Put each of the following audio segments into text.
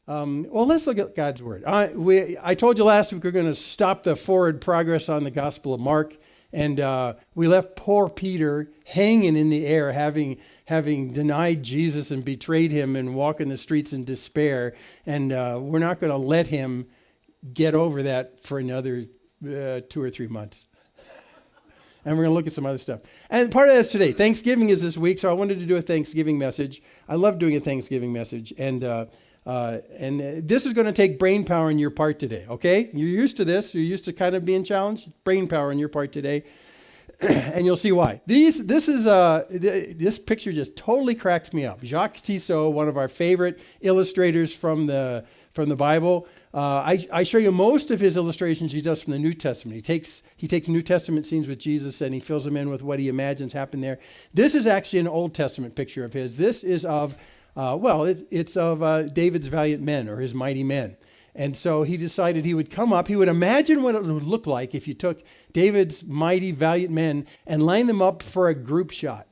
Well, let's look at God's word. I told you last week we're going to stop the forward progress on the Gospel of Mark, and we left poor Peter hanging in the air, having denied Jesus and betrayed him and walking the streets in despair. And we're not going to let him get over that for another 2 or 3 months. And we're going to look at some other stuff. And part of that's today. Thanksgiving is this week, so I wanted to do a Thanksgiving message. I love doing a Thanksgiving message. And this is going to take brain power on your part today, okay? You're used to this. You're used to kind of being challenged. Brain power on your part today. And you'll see why. This picture just totally cracks me up. Jacques Tissot, one of our favorite illustrators from the Bible. I show you most of his illustrations he does from the New Testament. He takes New Testament scenes with Jesus and he fills them in with what he imagines happened there. This is actually an Old Testament picture of his. This is of, it's of David's valiant men or his mighty men. And so he decided he would come up. He would imagine what it would look like if you took David's mighty valiant men and lined them up for a group shot.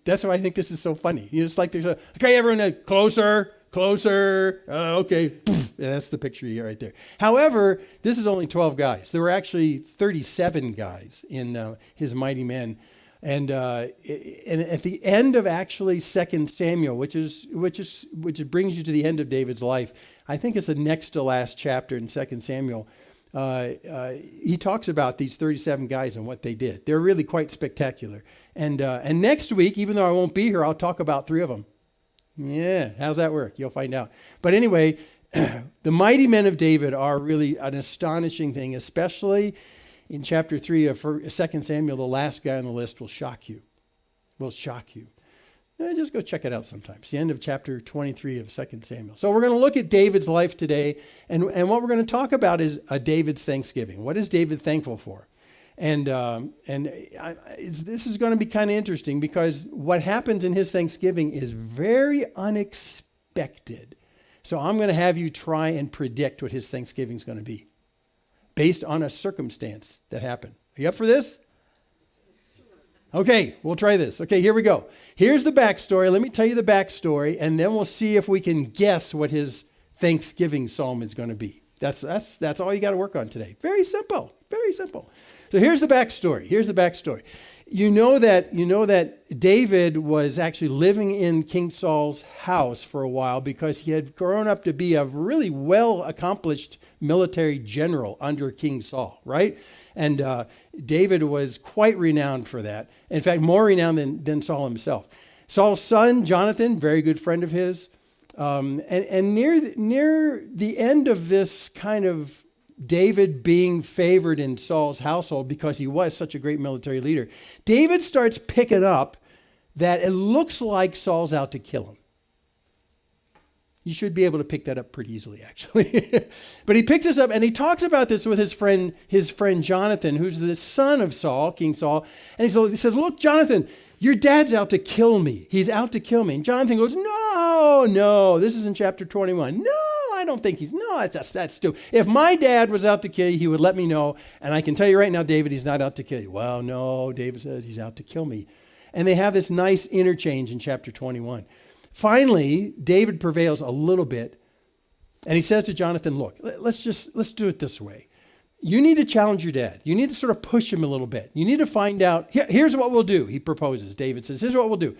That's why I think this is so funny. It's like there's okay, everyone, closer. Okay. That's the picture you get right there. However, this is only 12 guys. There were actually 37 guys in his mighty men. And at the end of actually 2 Samuel, which brings you to the end of David's life, I think it's the next to last chapter in 2 Samuel. He talks about these 37 guys and what they did. They're really quite spectacular. And next week, even though I won't be here, I'll talk about 3 of them. Yeah, how's that work? You'll find out. But anyway, the mighty men of David are really an astonishing thing, especially in chapter 3 of 2 Samuel. The last guy on the list will shock you. Just go check it out sometime. It's the end of chapter 23 of 2 Samuel. So we're going to look at David's life today, and what we're going to talk about is David's Thanksgiving. What is David thankful for? And this is going to be kind of interesting because what happens in his Thanksgiving is very unexpected. So I'm going to have you try and predict what his Thanksgiving is going to be based on a circumstance that happened. Are you up for this? Okay, we'll try this. Okay, here we go. Here's the backstory. Let me tell you the backstory, and then we'll see if we can guess what his Thanksgiving psalm is going to be. That's all you got to work on today. Very simple. So here's the backstory. You know that David was actually living in King Saul's house for a while because he had grown up to be a really well-accomplished military general under King Saul, right? And David was quite renowned for that. In fact, more renowned than Saul himself. Saul's son, Jonathan, very good friend of his. And near the end of this kind of David being favored in Saul's household because he was such a great military leader, David starts picking up that it looks like Saul's out to kill him. You should be able to pick that up pretty easily, actually. But he picks this up and he talks about this with his friend Jonathan, who's the son of Saul, King Saul. And he says, look, Jonathan, your dad's out to kill me. He's out to kill me. And Jonathan goes, no, this is in chapter 21. No, I don't think that's stupid. If my dad was out to kill you, he would let me know. And I can tell you right now, David, he's not out to kill you. Well, no, David says he's out to kill me. And they have this nice interchange in chapter 21. Finally, David prevails a little bit. And he says to Jonathan, look, let's do it this way. You need to challenge your dad. You need to sort of push him a little bit. You need to find out, here's what we'll do, he proposes. David says, here's what we'll do.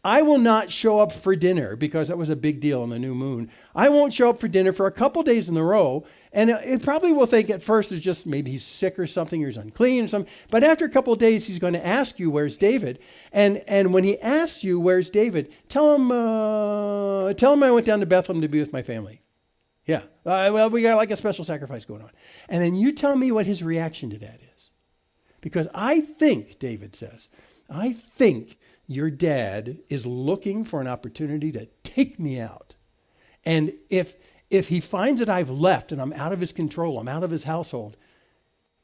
I will not show up for dinner because that was a big deal on the new moon. I won't show up for dinner for a couple days in a row. And it probably will think at first it's just maybe he's sick or something or he's unclean or something. But after a couple of days, he's going to ask you, where's David? And when he asks you, where's David? Tell him I went down to Bethlehem to be with my family. Yeah. Well, we got like a special sacrifice going on. And then you tell me what his reaction to that is. Because I think, David says, your dad is looking for an opportunity to take me out. And if he finds that I've left and I'm out of his control, I'm out of his household,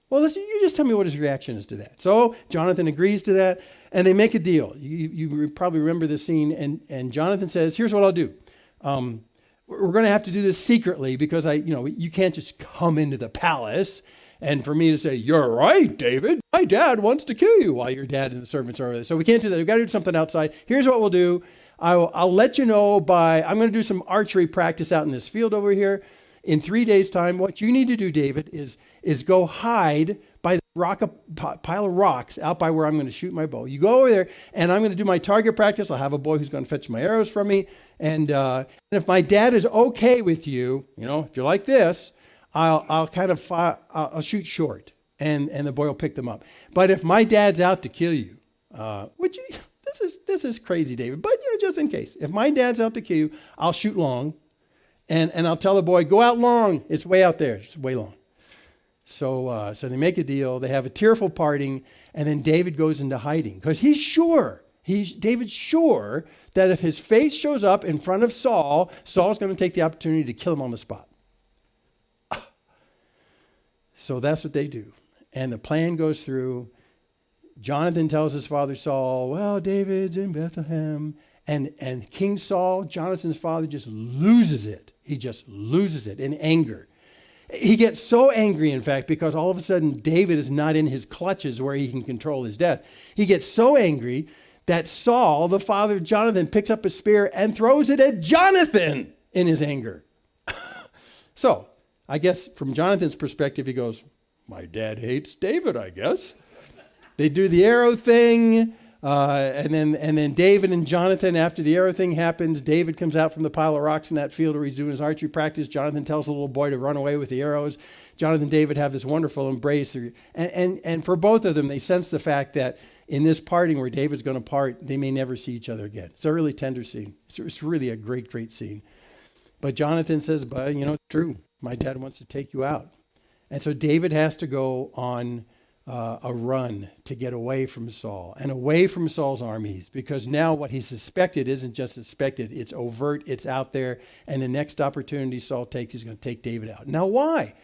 well, listen, you just tell me what his reaction is to that. So Jonathan agrees to that, and they make a deal. You probably remember this scene, and Jonathan says, here's what I'll do. We're going to have to do this secretly because you can't just come into the palace and for me to say, you're right, David. My dad wants to kill you while your dad and the servants are over there. So we can't do that. We've got to do something outside. Here's what we'll do. I'll let you know I'm going to do some archery practice out in this field over here. In 3 days' time, what you need to do, David, is go hide by the pile of rocks out by where I'm going to shoot my bow. You go over there, and I'm going to do my target practice. I'll have a boy who's going to fetch my arrows from me. And if my dad is okay with you, if you're like this, I'll shoot short, and the boy will pick them up. But if my dad's out to kill you, this is crazy, David, but just in case, if my dad's out to kill you, I'll shoot long, and I'll tell the boy, go out long. It's way out there. It's way long. So they make a deal. They have a tearful parting, and then David goes into hiding because David's sure that if his face shows up in front of Saul, Saul's going to take the opportunity to kill him on the spot. So that's what they do. And the plan goes through. Jonathan tells his father Saul, well, David's in Bethlehem. And King Saul, Jonathan's father, just loses it. He just loses it in anger. He gets so angry, in fact, because all of a sudden David is not in his clutches where he can control his death. He gets so angry that Saul, the father of Jonathan, picks up a spear and throws it at Jonathan in his anger. So I guess from Jonathan's perspective, he goes, my dad hates David, I guess. They do the arrow thing. And then David and Jonathan, after the arrow thing happens, David comes out from the pile of rocks in that field where he's doing his archery practice. Jonathan tells the little boy to run away with the arrows. Jonathan and David have this wonderful embrace. And for both of them, they sense the fact that in this parting where David's going to part, they may never see each other again. It's a really tender scene. It's really a great, great scene. But Jonathan says, but it's true. My dad wants to take you out. And so David has to go on a run to get away from Saul and away from Saul's armies, because now what he suspected isn't just suspected, it's overt, it's out there, and the next opportunity Saul takes, he's going to take David out. Now why?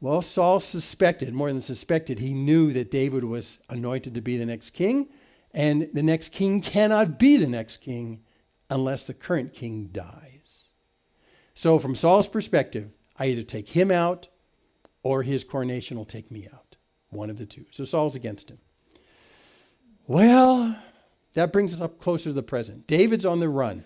Well, Saul suspected, more than suspected, he knew that David was anointed to be the next king, and the next king cannot be the next king unless the current king dies. So from Saul's perspective, I either take him out or his coronation will take me out. One of the two. So Saul's against him. Well, that brings us up closer to the present. David's on the run,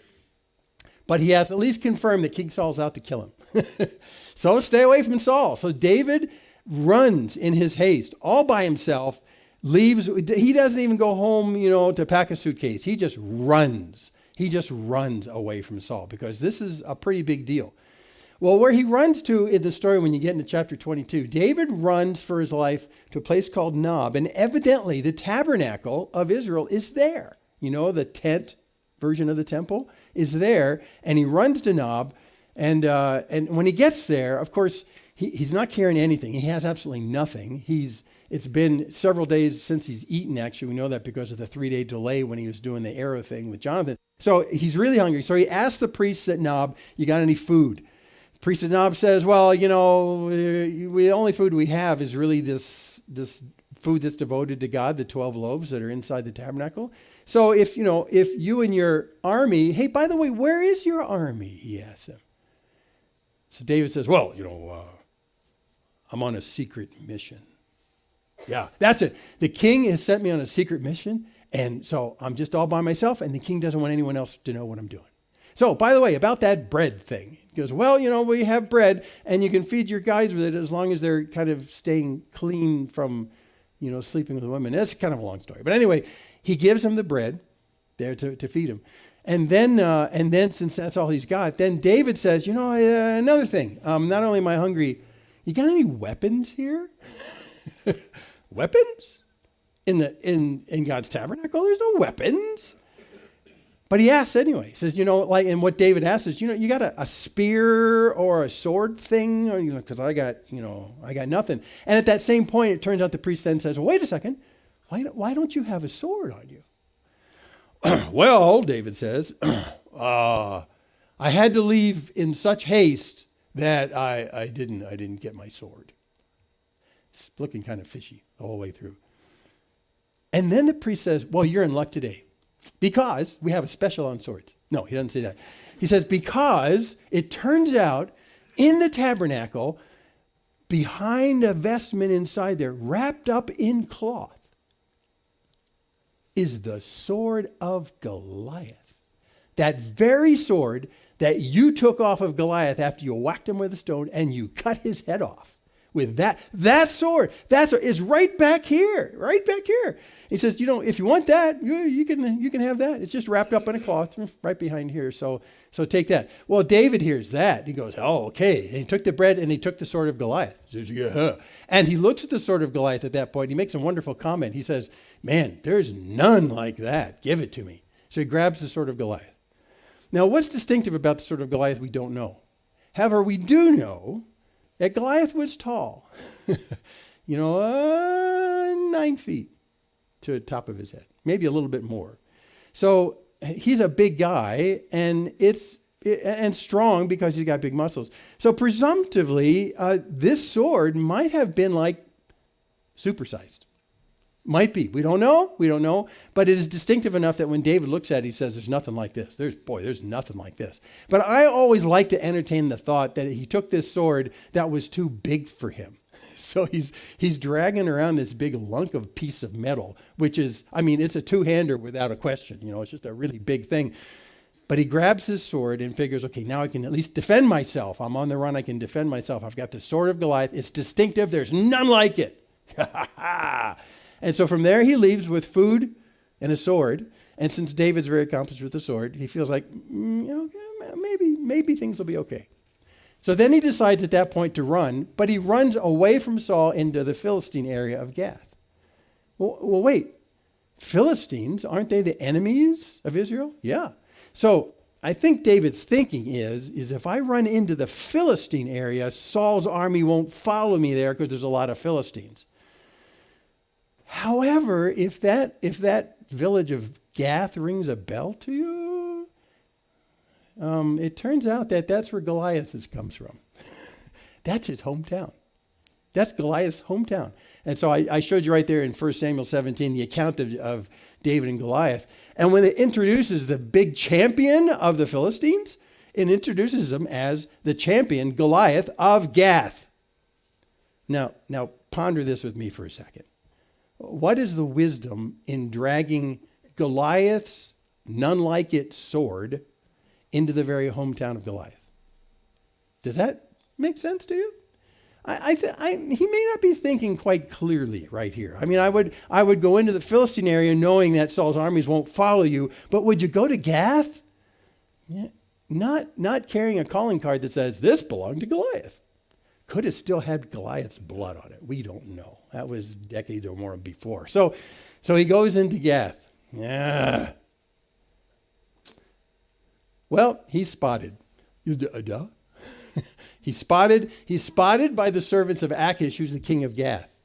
but he has at least confirmed that King Saul's out to kill him. So stay away from Saul. So David runs in his haste all by himself, leaves. He doesn't even go home, to pack a suitcase. He just runs. He just runs away from Saul because this is a pretty big deal. Well, where he runs to in the story when you get into chapter 22, David runs for his life to a place called Nob. And evidently the tabernacle of Israel is there. The tent version of the temple is there. And he runs to Nob. And when he gets there, of course, he's not carrying anything. He has absolutely nothing. It's been several days since he's eaten, actually. We know that because of the 3-day delay when he was doing the arrow thing with Jonathan. So he's really hungry. So he asks the priests at Nob, you got any food? Priest of Nob says, well, the only food we have is really this food that's devoted to God, the 12 loaves that are inside the tabernacle. So if you and your army, hey, by the way, where is your army? He asks him. So David says, well, I'm on a secret mission. Yeah, that's it. The king has sent me on a secret mission. And so I'm just all by myself, and the king doesn't want anyone else to know what I'm doing. So, by the way, about that bread thing. He goes, well, we have bread, and you can feed your guys with it as long as they're kind of staying clean from, sleeping with women. That's kind of a long story. But anyway, he gives him the bread there to feed him. And then since that's all he's got, then David says, another thing. Not only am I hungry, you got any weapons here? Weapons? In God's tabernacle, there's no weapons. But he asks anyway. He says, and what David asks is, you got a spear or a sword thing? Or, because I got nothing. And at that same point, it turns out the priest then says, well, wait a second. Why don't you have a sword on you? Well, David says, I had to leave in such haste that I didn't get my sword. It's looking kind of fishy the whole way through. And then the priest says, well, you're in luck today. Because we have a special on swords. No, he doesn't say that. He says, because it turns out in the tabernacle, behind a vestment inside there, wrapped up in cloth, is the sword of Goliath, that very sword that you took off of Goliath after you whacked him with a stone and you cut his head off. With that sword is right back here, right back here. He says, if you want that, you can have that. It's just wrapped up in a cloth right behind here. So take that. Well, David hears that. He goes, oh, okay. And he took the bread and he took the sword of Goliath. He says, yeah. And he looks at the sword of Goliath at that point. He makes a wonderful comment. He says, man, there's none like that. Give it to me. So he grabs the sword of Goliath. Now, what's distinctive about the sword of Goliath, we don't know. However, we do know that Goliath was tall, 9 feet to the top of his head, maybe a little bit more. So he's a big guy, and strong because he's got big muscles. So presumptively, this sword might have been like supersized. Might be. We don't know. But it is distinctive enough that when David looks at it, he says, there's nothing like this. There's nothing like this. But I always like to entertain the thought that he took this sword that was too big for him. So he's dragging around this big lunk of piece of metal, which is, it's a two-hander without a question. It's just a really big thing. But he grabs his sword and figures, okay, now I can at least defend myself. I'm on the run. I can defend myself. I've got the sword of Goliath. It's distinctive. There's none like it. And so from there, he leaves with food and a sword. And since David's very accomplished with the sword, he feels like, maybe things will be okay. So then he decides at that point to run, but he runs away from Saul into the Philistine area of Gath. Well, wait. Philistines, aren't they the enemies of Israel? Yeah. So I think David's thinking is if I run into the Philistine area, Saul's army won't follow me there because there's a lot of Philistines. However, if that village of Gath rings a bell to you, it turns out that's where Goliath comes from. That's his hometown. That's Goliath's hometown. And so I showed you right there in 1 Samuel 17 the account of David and Goliath. And when it introduces the big champion of the Philistines, it introduces him as the champion Goliath of Gath. Now ponder this with me for a second. What is the wisdom in dragging Goliath's none-like-it sword into the very hometown of Goliath? Does that make sense to you? He may not be thinking quite clearly right here. I would go into the Philistine area knowing that Saul's armies won't follow you, but would you go to Gath? Yeah, not carrying a calling card that says, this belonged to Goliath. Could have still had Goliath's blood on it. We don't know. That was decades or more before. So he goes into Gath. Yeah. Well, he's spotted. He's spotted by the servants of Achish, who's the king of Gath.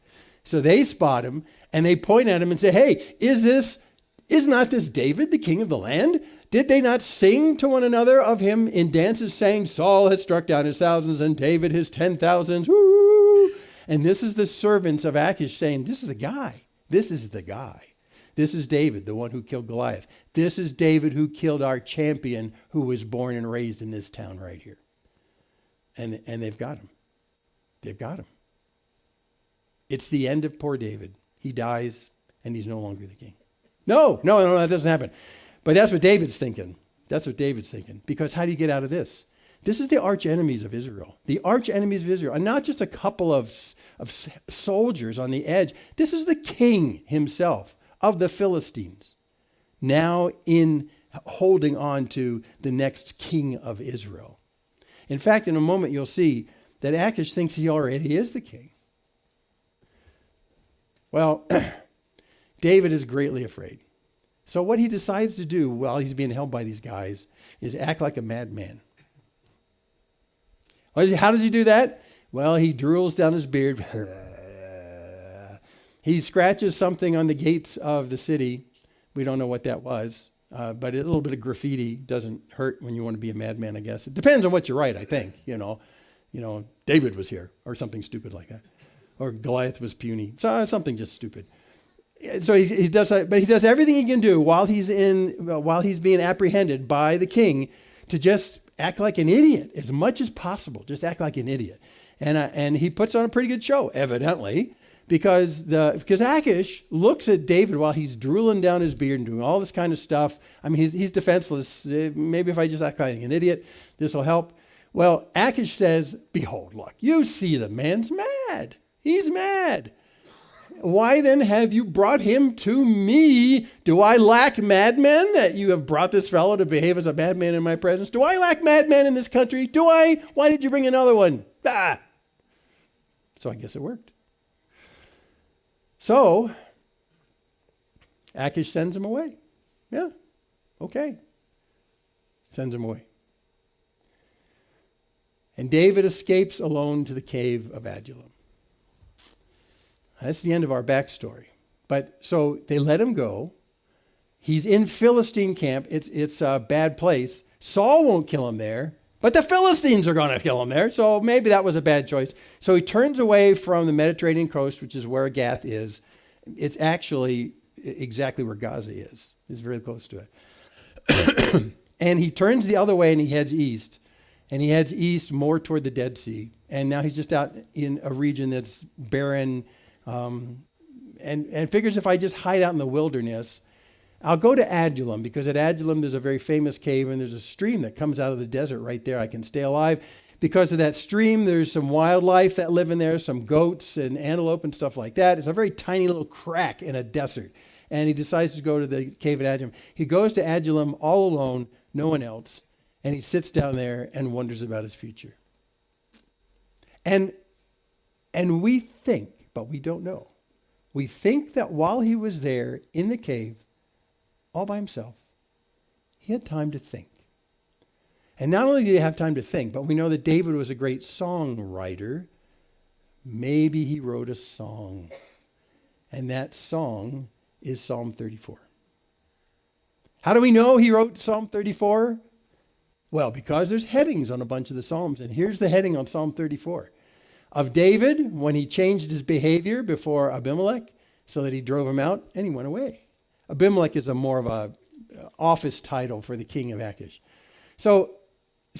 So they spot him and they point at him and say, hey, is not this David, the king of the land? Did they not sing to one another of him in dances, saying, Saul has struck down his thousands and David his 10,000s? Woo! And this is the servants of Achish saying, this is the guy. This is the guy. This is David, the one who killed Goliath. This is David who killed our champion who was born and raised in this town right here. And they've got him. They've got him. It's the end of poor David. He dies and he's no longer the king. No, that doesn't happen. But that's what David's thinking. Because how do you get out of this? This is the arch enemies of Israel. The arch enemies of Israel. And not just a couple of soldiers on the edge. This is the king himself of the Philistines. Now in holding on to the next king of Israel. In fact, in a moment you'll see that Achish thinks he already is the king. Well, David is greatly afraid. So what he decides to do while he's being held by these guys is act like a madman. How does he do that? Well, he drools down his beard. He scratches something on the gates of the city. We don't know what that was. But a little bit of graffiti doesn't hurt when you want to be a madman, I guess. It depends on what you write, I think. David was here or something stupid like that. Or Goliath was puny. So something just stupid. So he does that, but he does everything he can do while he's being apprehended by the king to just act like an idiot as much as possible. Just act like an idiot. And he puts on a pretty good show, evidently, because Achish looks at David while he's drooling down his beard and doing all this kind of stuff. I mean, he's defenseless. Maybe if I just act like an idiot, this will help. Well, Achish says, behold, look, you see the man's mad. He's mad. Why then have you brought him to me? Do I lack madmen that you have brought this fellow to behave as a madman in my presence? Do I lack madmen in this country? Do I? Why did you bring another one? Ah. So I guess it worked. So Achish sends him away. Yeah, okay. Sends him away. And David escapes alone to the cave of Adullam. That's the end of our backstory. But so they let him go. He's in Philistine camp. It's a bad place. Saul won't kill him there, but the Philistines are going to kill him there. So maybe that was a bad choice. So he turns away from the Mediterranean coast, which is where Gath is. It's actually exactly where Gaza is. It's very close to it. And he turns the other way and he heads east. And he heads east more toward the Dead Sea. And now he's just out in a region that's barren, and figures if I just hide out in the wilderness, I'll go to Adullam, because at Adullam there's a very famous cave and there's a stream that comes out of the desert right there. I can stay alive. Because of that stream, there's some wildlife that live in there, some goats and antelope and stuff like that. It's a very tiny little crack in a desert. And he decides to go to the cave at Adullam. He goes to Adullam all alone, no one else, and he sits down there and wonders about his future. And we think, but we don't know. We think that while he was there in the cave, all by himself, he had time to think. And not only did he have time to think, but we know that David was a great songwriter. Maybe he wrote a song. And that song is Psalm 34. How do we know he wrote Psalm 34? Well, because there's headings on a bunch of the Psalms. And here's the heading on Psalm 34. Of David, when he changed his behavior before Abimelech, so that he drove him out, and he went away. Abimelech is more of a office title for the king of Achish. So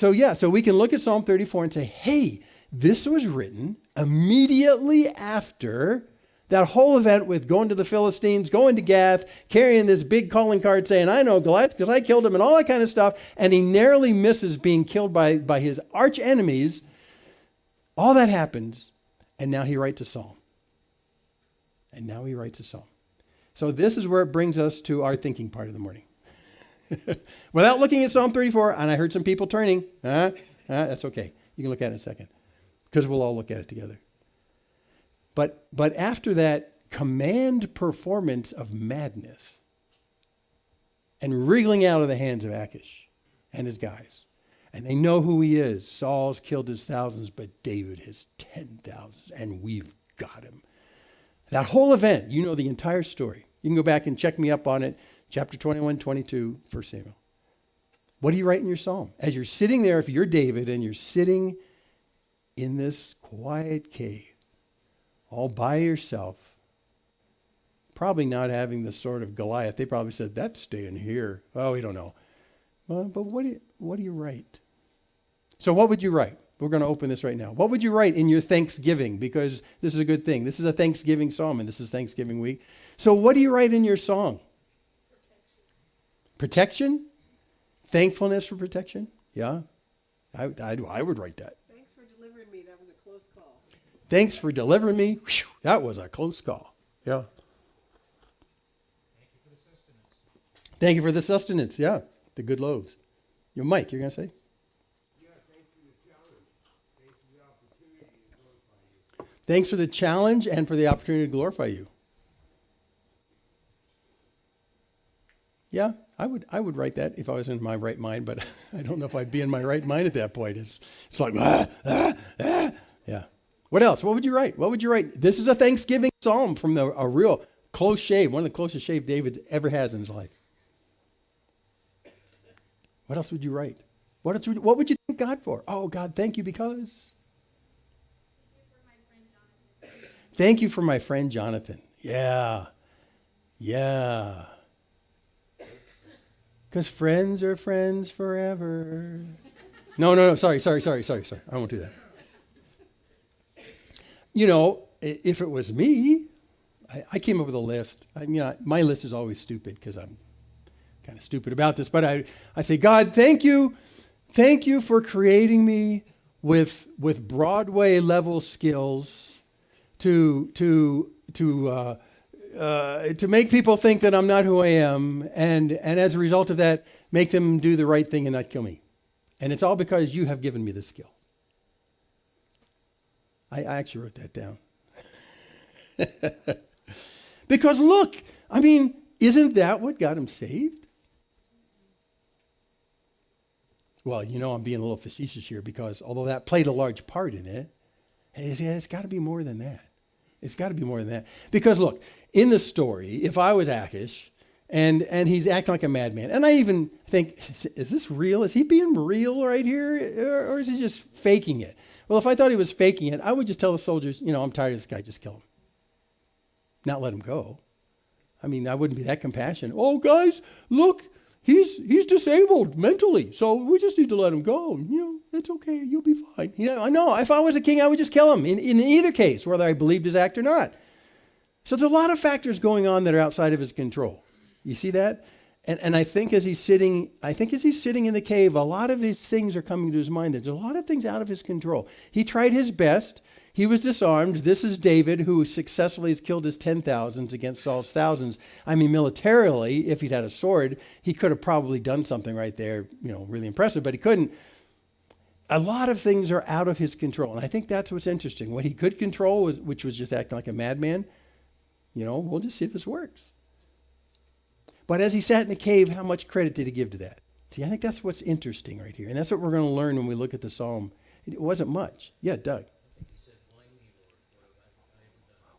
we can look at Psalm 34 and say, hey, this was written immediately after that whole event with going to the Philistines, going to Gath, carrying this big calling card saying, I know Goliath because I killed him and all that kind of stuff. And he narrowly misses being killed by his arch enemies. All that happens. And now he writes a psalm. So this is where it brings us to our thinking part of the morning. Without looking at Psalm 34, and I heard some people turning. That's okay. You can look at it in a second, because we'll all look at it together. But after that command performance of madness and wriggling out of the hands of Achish and his guys, and they know who he is. Saul's killed his thousands, but David his 10,000, and we've got him. That whole event, you know the entire story. You can go back and check me up on it. Chapter 21, 22, 1 Samuel. What do you write in your psalm? As you're sitting there, if you're David, and you're sitting in this quiet cave, all by yourself, probably not having the sword of Goliath. They probably said, that's staying here. Oh, we don't know. Well, but what do you write? So what would you write? We're going to open this right now. What would you write in your Thanksgiving? Because this is a good thing. This is a Thanksgiving psalm, and this is Thanksgiving week. So what do you write in your song? Protection? Thankfulness for protection? Yeah, I would write that. Thanks for delivering me. That was a close call. Thanks for delivering me. Whew, that was a close call. Yeah. Thank you for the sustenance. Thank you for the sustenance. Yeah, the good loaves. Mike, you're going to say? Yeah, thanks for the challenge. Thanks for the opportunity to glorify you. Thanks for the challenge and for the opportunity to glorify you. Yeah, I would write that if I was in my right mind, but I don't know if I'd be in my right mind at that point. It's like, yeah. What else? What would you write? What would you write? This is a Thanksgiving psalm from a real close shave, one of the closest shave David ever has in his life. What else would you write? What would you thank God for? Oh, God, thank you because. Thank you for my friend Jonathan. Yeah. Because friends are friends forever. No. Sorry. I won't do that. You know, if it was me, I came up with a list. My list is always stupid because I'm kind of stupid about this. But I say, God, thank you for creating me with Broadway level skills to make people think that I'm not who I am, and as a result of that, make them do the right thing and not kill me. And it's all because you have given me the skill. I actually wrote that down. Because look, isn't that what got him saved? Well, I'm being a little facetious here because although that played a large part in it, it's got to be more than that. It's got to be more than that. Because look, in the story, if I was Achish and he's acting like a madman, and I even think, is this real? Is he being real right here? Or is he just faking it? Well, if I thought he was faking it, I would just tell the soldiers, I'm tired of this guy, just kill him. Not let him go. I wouldn't be that compassionate. Oh, guys, look, he's disabled mentally, so we just need to let him go. It's okay, you'll be fine. I know, if I was a king, I would just kill him in either case, whether I believed his act or not. So there's a lot of factors going on that are outside of his control. You see that? And I think as he's sitting in the cave, a lot of these things are coming to his mind. There's a lot of things out of his control. He tried his best. He was disarmed. This is David, who successfully has killed his 10,000s against Saul's thousands. Militarily, if he'd had a sword, he could have probably done something right there, really impressive, but he couldn't. A lot of things are out of his control, and I think that's what's interesting. What he could control, which was just acting like a madman, we'll just see if this works. But as he sat in the cave, how much credit did he give to that? See, I think that's what's interesting right here, and that's what we're going to learn when we look at the psalm. It wasn't much. Yeah, Doug.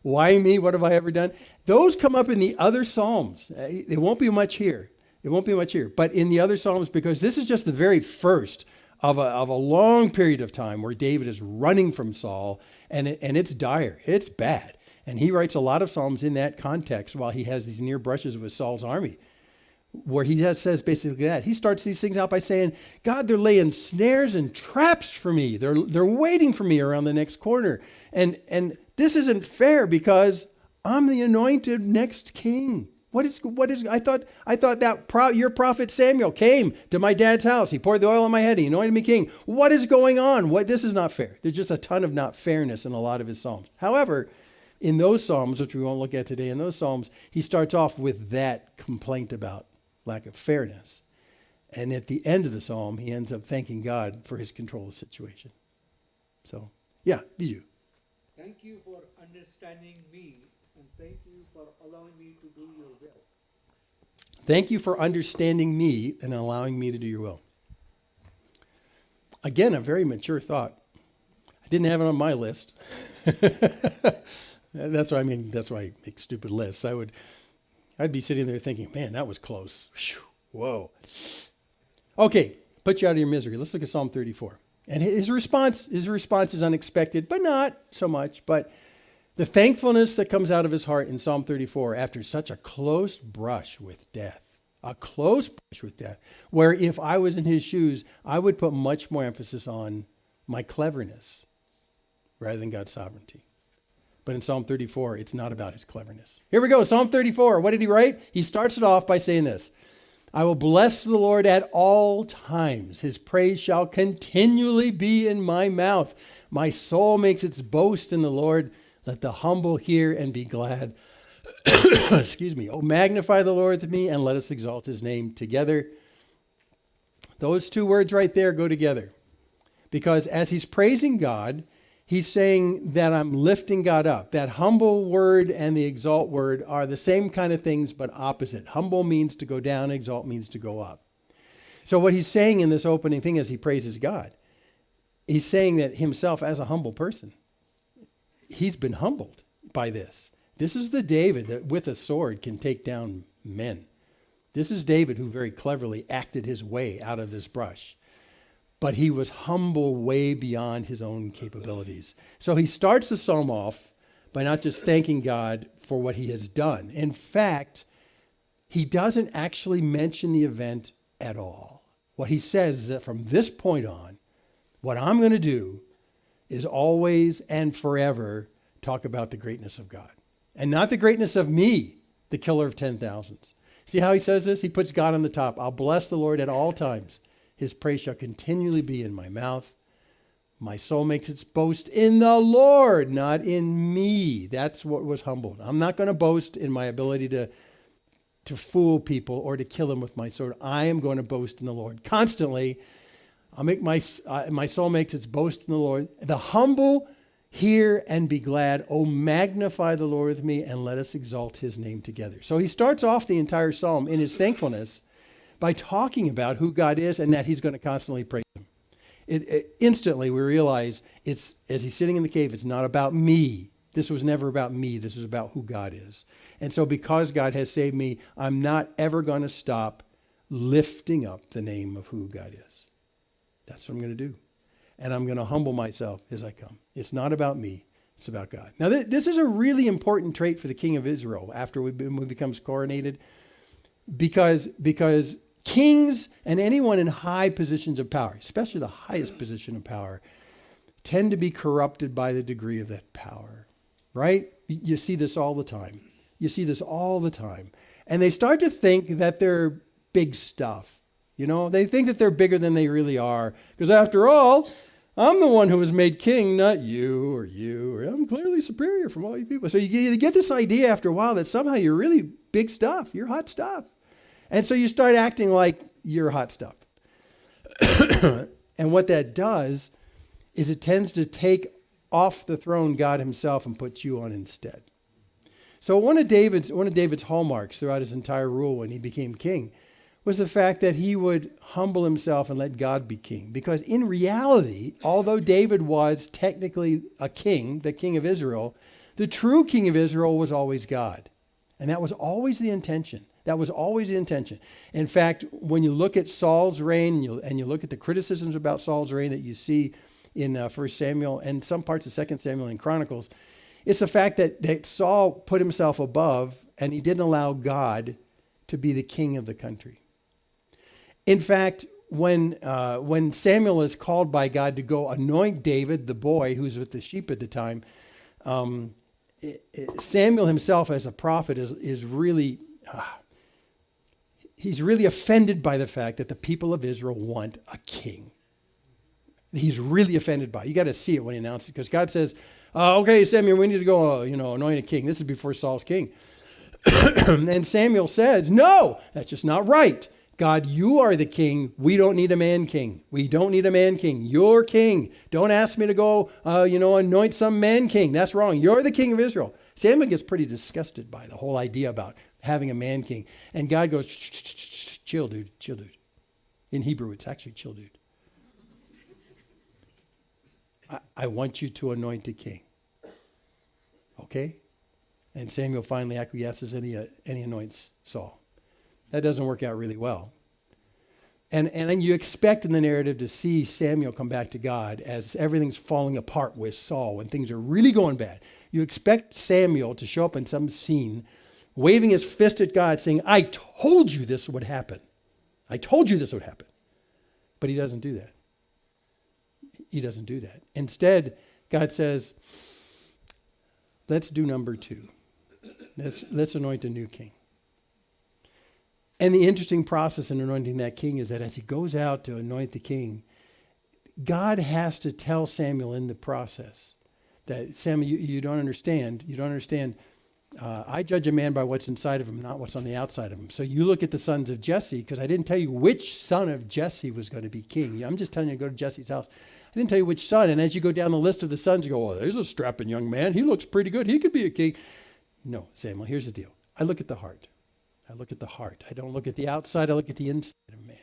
Why me? What have I ever done? Those come up in the other Psalms. It won't be much here. But in the other Psalms, because this is just the very first of a long period of time where David is running from Saul, and it's dire. It's bad. And he writes a lot of Psalms in that context while he has these near brushes with Saul's army, where he says basically that. He starts these things out by saying, God, they're laying snares and traps for me. They're waiting for me around the next corner. And this isn't fair because I'm the anointed next king. What is I thought that your prophet Samuel came to my dad's house. He poured the oil on my head. He anointed me king. What is going on? This is not fair. There's just a ton of not fairness in a lot of his Psalms. However, in those Psalms, which we won't look at today, in those Psalms, he starts off with that complaint about lack of fairness. And at the end of the Psalm, he ends up thanking God for his control of the situation. So, yeah, Bijou. Thank you for understanding me, and thank you for allowing me to do your will. Thank you for understanding me and allowing me to do your will. Again, a very mature thought. I didn't have it on my list. That's why I make stupid lists. I'd be sitting there thinking, man, that was close. Whoa. Okay, put you out of your misery. Let's look at Psalm 34. And his response is unexpected, but not so much. But the thankfulness that comes out of his heart in Psalm 34 after such a close brush with death, where if I was in his shoes, I would put much more emphasis on my cleverness rather than God's sovereignty. But in Psalm 34, it's not about his cleverness. Here we go, Psalm 34. What did he write? He starts it off by saying this: I will bless the Lord at all times. His praise shall continually be in my mouth. My soul makes its boast in the Lord. Let the humble hear and be glad. Excuse me. Oh, magnify the Lord with me and let us exalt his name together. Those two words right there go together. Because as he's praising God, he's saying that I'm lifting God up. That humble word and the exalt word are the same kind of things, but opposite. Humble means to go down, exalt means to go up. So what he's saying in this opening thing as he praises God, he's saying that himself as a humble person, he's been humbled by this. This is the David that with a sword can take down men. This is David who very cleverly acted his way out of this brush. But he was humble way beyond his own capabilities. So he starts the psalm off by not just thanking God for what he has done. In fact, he doesn't actually mention the event at all. What he says is that from this point on, what I'm going to do is always and forever talk about the greatness of God. And not the greatness of me, the killer of 10,000s. See how he says this? He puts God on the top. I'll bless the Lord at all times. His praise shall continually be in my mouth. My soul makes its boast in the Lord, not in me. That's what was humbled. I'm not going to boast in my ability to fool people or to kill them with my sword. I am going to boast in the Lord. Constantly, I'll make my soul makes its boast in the Lord. The humble hear and be glad. Oh, magnify the Lord with me and let us exalt his name together. So he starts off the entire psalm in his thankfulness by talking about who God is and that he's going to constantly praise him. Instantly, we realize it's, as he's sitting in the cave, it's not about me. This was never about me. This is about who God is. And so because God has saved me, I'm not ever going to stop lifting up the name of who God is. That's what I'm going to do. And I'm going to humble myself as I come. It's not about me. It's about God. Now, this is a really important trait for the king of Israel after he becomes coronated, because kings and anyone in high positions of power, especially the highest position of power, tend to be corrupted by the degree of that power, right? You see this all the time. You see this all the time. And they start to think that they're big stuff. You know, they think that they're bigger than they really are. Because after all, I'm the one who was made king, not you. Or I'm clearly superior from all you people. So you get this idea after a while that somehow you're really big stuff. You're hot stuff. And so you start acting like you're hot stuff. And what that does is it tends to take off the throne God himself and put you on instead. So one of David's hallmarks throughout his entire rule when he became king was the fact that he would humble himself and let God be king. Because in reality, although David was technically a king, the king of Israel, the true king of Israel was always God. And that was always the intention. That was always the intention. In fact, when you look at Saul's reign and you look at the criticisms about Saul's reign that you see in 1 Samuel and some parts of 2 Samuel and Chronicles, it's the fact that Saul put himself above and he didn't allow God to be the king of the country. In fact, when Samuel is called by God to go anoint David, the boy who's with the sheep at the time, Samuel himself as a prophet is really... he's really offended by the fact that the people of Israel want a king. He's really offended by it. You got to see it when he announces it, because God says, okay, Samuel, we need to go, anoint a king. This is before Saul's king. And Samuel says, no, that's just not right. God, you are the king. We don't need a man king. We don't need a man king. You're king. Don't ask me to go, anoint some man king. That's wrong. You're the king of Israel. Samuel gets pretty disgusted by the whole idea about having a man king. And God goes, chill, dude. In Hebrew, it's actually chill, dude. I want you to anoint a king. Okay? And Samuel finally acquiesces and he anoints Saul. That doesn't work out really well. And then you expect in the narrative to see Samuel come back to God as everything's falling apart with Saul, when things are really going bad. You expect Samuel to show up in some scene waving his fist at God saying, I told you this would happen. I told you this would happen. But he doesn't do that. He doesn't do that. Instead, God says, let's do number 2. Let's anoint a new king. And the interesting process in anointing that king is that as he goes out to anoint the king, God has to tell Samuel in the process that, Samuel, you don't understand. You don't understand. I judge a man by what's inside of him, not what's on the outside of him. So you look at the sons of Jesse, because I didn't tell you which son of Jesse was going to be king. I'm just telling you to go to Jesse's house. I didn't tell you which son. And as you go down the list of the sons, you go, well, there's a strapping young man. He looks pretty good. He could be a king. No, Samuel, here's the deal. I look at the heart. I look at the heart. I don't look at the outside. I look at the inside of a man.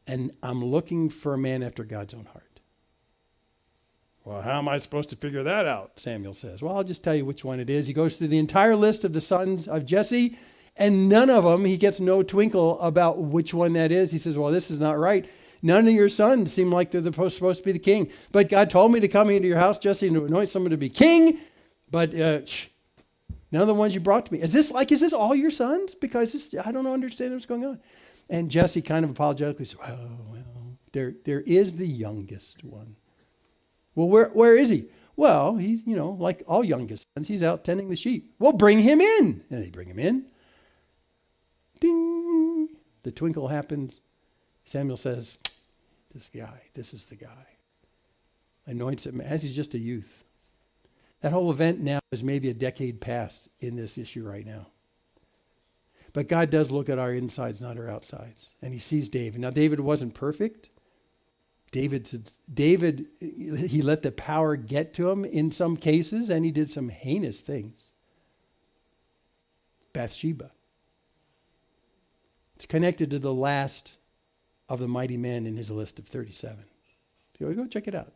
And I'm looking for a man after God's own heart. Well, how am I supposed to figure that out? Samuel says. Well, I'll just tell you which one it is. He goes through the entire list of the sons of Jesse, and none of them, he gets no twinkle about which one that is. He says, well, this is not right. None of your sons seem like they're supposed to be the king. But God told me to come into your house, Jesse, and to anoint someone to be king. But none of the ones you brought to me. Is this all your sons? Because I don't understand what's going on. And Jesse kind of apologetically said, well, there is the youngest one. Well, where is he? Well, he's, like all youngest sons, he's out tending the sheep. Well, bring him in. And they bring him in. Ding. The twinkle happens. Samuel says, this is the guy. Anoints him as he's just a youth. That whole event now is maybe a decade past in this issue right now. But God does look at our insides, not our outsides. And he sees David. Now, David wasn't perfect. David, he let the power get to him in some cases, and he did some heinous things. Bathsheba. It's connected to the last of the mighty men in his list of 37. So go check it out.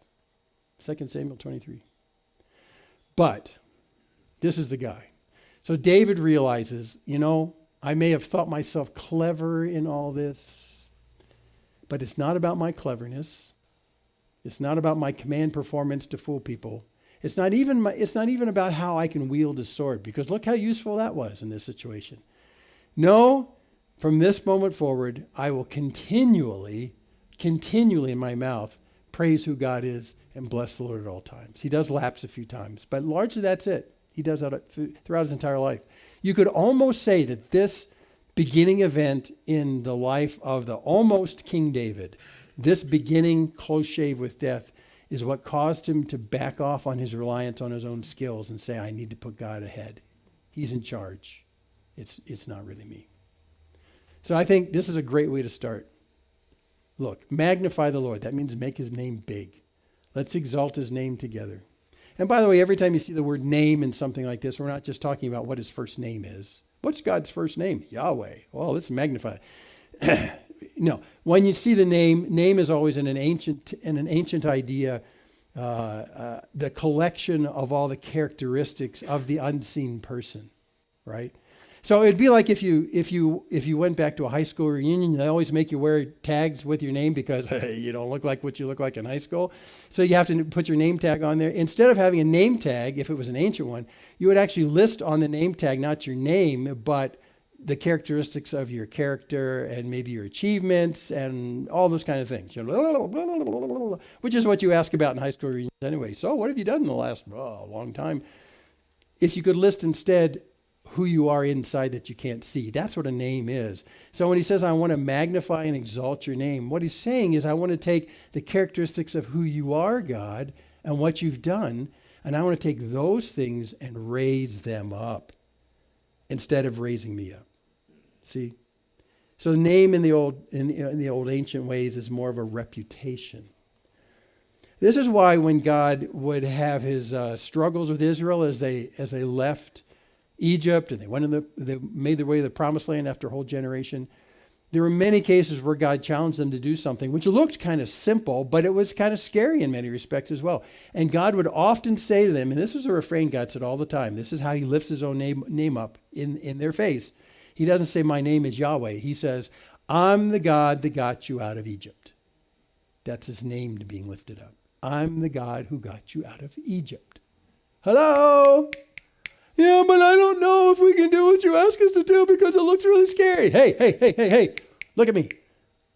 2 Samuel 23. But this is the guy. So David realizes, I may have thought myself clever in all this, but it's not about my cleverness. It's not about my command performance to fool people. It's not even about how I can wield a sword, because look how useful that was in this situation. No, from this moment forward, I will continually in my mouth praise who God is and bless the Lord at all times. He does lapse a few times, but largely that's it. He does that throughout his entire life. You could almost say that this beginning event in the life of the almost King David, this beginning close shave with death, is what caused him to back off on his reliance on his own skills and say, I need to put God ahead. He's in charge. It's not really me. So I think this is a great way to start. Look, magnify the Lord. That means make his name big. Let's exalt his name together. And by the way, every time you see the word name in something like this, we're not just talking about what his first name is. What's God's first name? Yahweh. Well, let's magnify it. No, when you see the name is always an ancient idea, the collection of all the characteristics of the unseen person, right? So it'd be like if you went back to a high school reunion, they always make you wear tags with your name because you don't look like what you look like in high school. So you have to put your name tag on there. Instead of having a name tag, if it was an ancient one, you would actually list on the name tag not your name, but the characteristics of your character and maybe your achievements and all those kind of things. Which is what you ask about in high school reunions anyway. So what have you done in the last long time? If you could list instead who you are inside that you can't see. That's what a name is. So when he says, I want to magnify and exalt your name, what he's saying is I want to take the characteristics of who you are, God, and what you've done, and I want to take those things and raise them up instead of raising me up. See? So the name in the old ancient ways is more of a reputation. This is why when God would have his struggles with Israel as they left Egypt, and they made their way to the promised land after a whole generation. There were many cases where God challenged them to do something, which looked kind of simple, but it was kind of scary in many respects as well. And God would often say to them, and this is a refrain God said all the time, this is how he lifts his own name up in their face. He doesn't say, my name is Yahweh. He says, I'm the God that got you out of Egypt. That's his name being lifted up. I'm the God who got you out of Egypt. Hello? Yeah, but I don't know if we can do what you ask us to do because it looks really scary. Hey, look at me.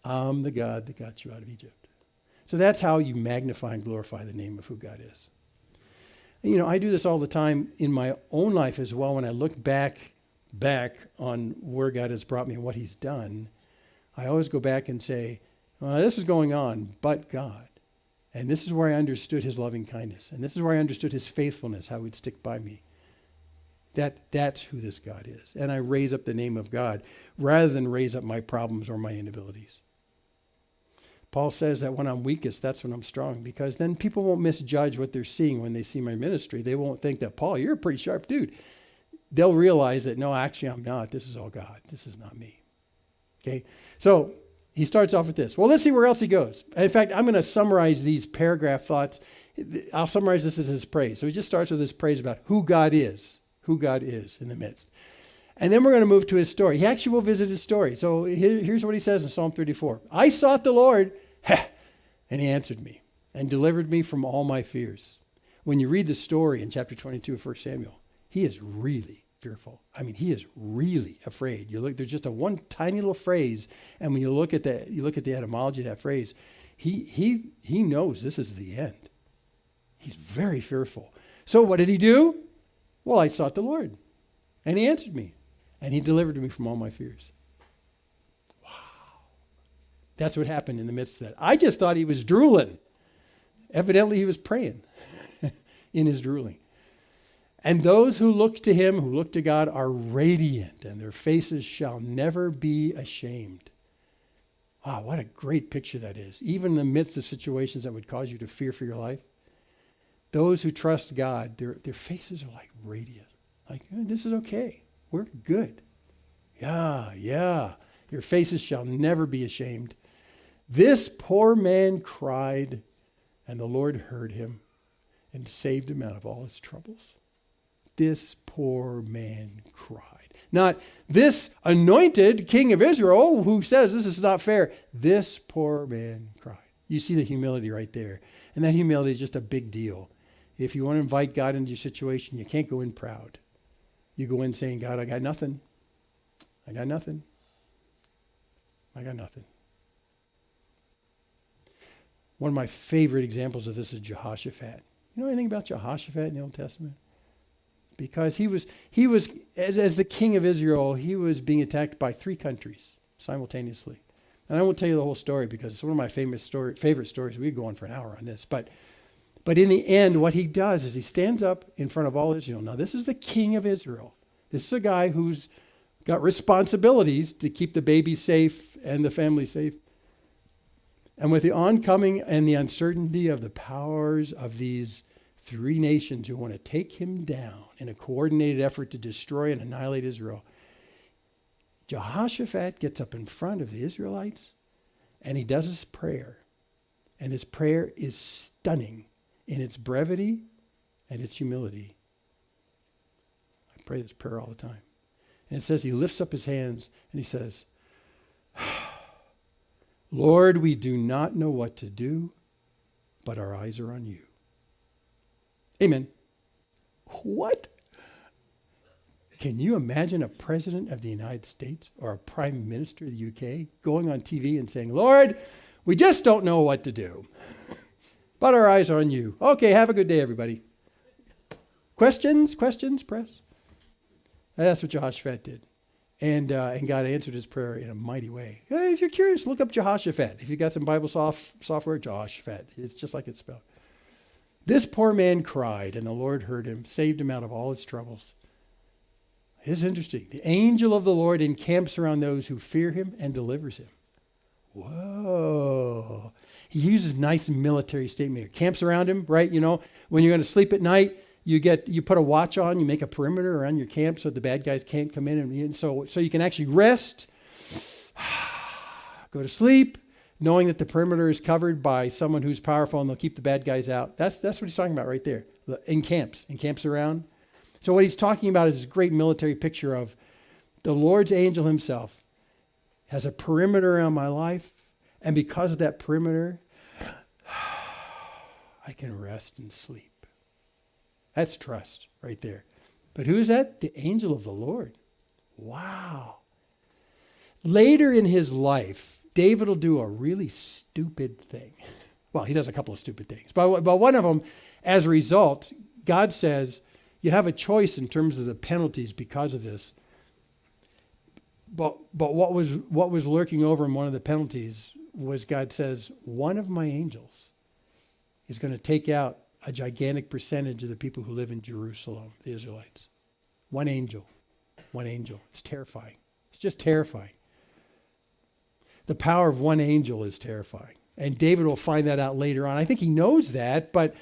I'm the God that got you out of Egypt. So that's how you magnify and glorify the name of who God is. And, I do this all the time in my own life as well. When I look back on where God has brought me and what he's done, I always go back and say, this is going on, but God. And this is where I understood his loving kindness. And this is where I understood his faithfulness, how he'd stick by me. That's who this God is. And I raise up the name of God rather than raise up my problems or my inabilities. Paul says that when I'm weakest, that's when I'm strong, because then people won't misjudge what they're seeing when they see my ministry. They won't think that, Paul, you're a pretty sharp dude. They'll realize that, no, actually I'm not. This is all God. This is not me. Okay? So he starts off with this. Well, let's see where else he goes. In fact, I'm going to summarize these paragraph thoughts. I'll summarize this as his praise. So he just starts with his praise about who God is in the midst. And then we're going to move to his story. He actually will visit his story. So here's what he says in Psalm 34. I sought the Lord, and he answered me and delivered me from all my fears. When you read the story in chapter 22 of 1 Samuel, he is really fearful. I mean, he is really afraid. There's just one tiny little phrase, and when you look at the etymology of that phrase, he knows this is the end. He's very fearful. So what did he do? Well, I sought the Lord, and he answered me, and he delivered me from all my fears. Wow. That's what happened in the midst of that. I just thought he was drooling. Evidently, he was praying in his drooling. And those who look to him, who look to God, are radiant, and their faces shall never be ashamed. Wow, what a great picture that is. Even in the midst of situations that would cause you to fear for your life, those who trust God, their faces are like radiant. Like, this is okay. We're good. Yeah. Your faces shall never be ashamed. This poor man cried, and the Lord heard him and saved him out of all his troubles. This poor man cried. Not this anointed king of Israel who says this is not fair. This poor man cried. You see the humility right there. And that humility is just a big deal. If you want to invite God into your situation, you can't go in proud. You go in saying, God, I got nothing. I got nothing. I got nothing. One of my favorite examples of this is Jehoshaphat. You know anything about Jehoshaphat in the Old Testament? Because he was as the king of Israel, he was being attacked by 3 countries simultaneously. And I won't tell you the whole story because it's one of my favorite stories. We could go on for an hour on this. But in the end, what he does is he stands up in front of all Israel. Now, this is the king of Israel. This is a guy who's got responsibilities to keep the baby safe and the family safe. And with the oncoming and the uncertainty of the powers of these 3 nations who want to take him down in a coordinated effort to destroy and annihilate Israel, Jehoshaphat gets up in front of the Israelites and he does his prayer. And his prayer is stunning in its brevity and its humility. I pray this prayer all the time. And it says he lifts up his hands and he says, Lord, we do not know what to do, but our eyes are on you. Amen. What? Can you imagine a president of the United States or a prime minister of the UK going on TV and saying, Lord, we just don't know what to do, but our eyes are on you. Okay, have a good day, everybody. Questions, press? That's what Jehoshaphat did. And God answered his prayer in a mighty way. If you're curious, look up Jehoshaphat. If you've got some Bible software, Jehoshaphat. It's just like it's spelled. This poor man cried, and the Lord heard him, saved him out of all his troubles. It's interesting. The angel of the Lord encamps around those who fear him and delivers him. Whoa. He uses a nice military statement here. Camps around him, right? You know, when you're going to sleep at night, you put a watch on, you make a perimeter around your camp so the bad guys can't come in. And so you can actually rest, go to sleep, knowing that the perimeter is covered by someone who's powerful and they'll keep the bad guys out. That's what he's talking about right there. Encamps around. So what he's talking about is this great military picture of the Lord's angel himself has a perimeter around my life. And because of that perimeter, I can rest and sleep. That's trust right there. But who is that? The angel of the Lord. Wow. Later in his life, David will do a really stupid thing. Well, he does a couple of stupid things. But one of them, as a result, God says, you have a choice in terms of the penalties because of this. But what was lurking over in one of the penalties was God says, one of my angels is going to take out a gigantic percentage of the people who live in Jerusalem, the Israelites. One angel. It's terrifying. It's just terrifying. The power of one angel is terrifying. And David will find that out later on. I think he knows that, but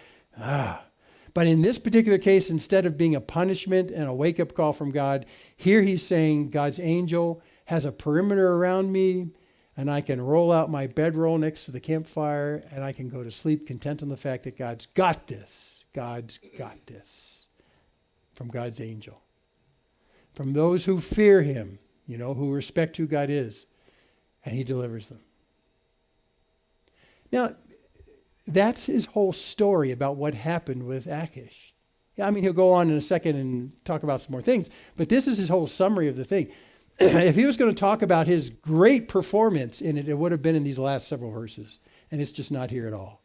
in this particular case, instead of being a punishment and a wake-up call from God, here he's saying God's angel has a perimeter around me, and I can roll out my bedroll next to the campfire, and I can go to sleep content on the fact that God's got this. God's got this. From God's angel. From those who fear him, who respect who God is, and he delivers them. Now, that's his whole story about what happened with Achish. Yeah, he'll go on in a second and talk about some more things, but this is his whole summary of the thing. If he was going to talk about his great performance in it, it would have been in these last several verses. And it's just not here at all.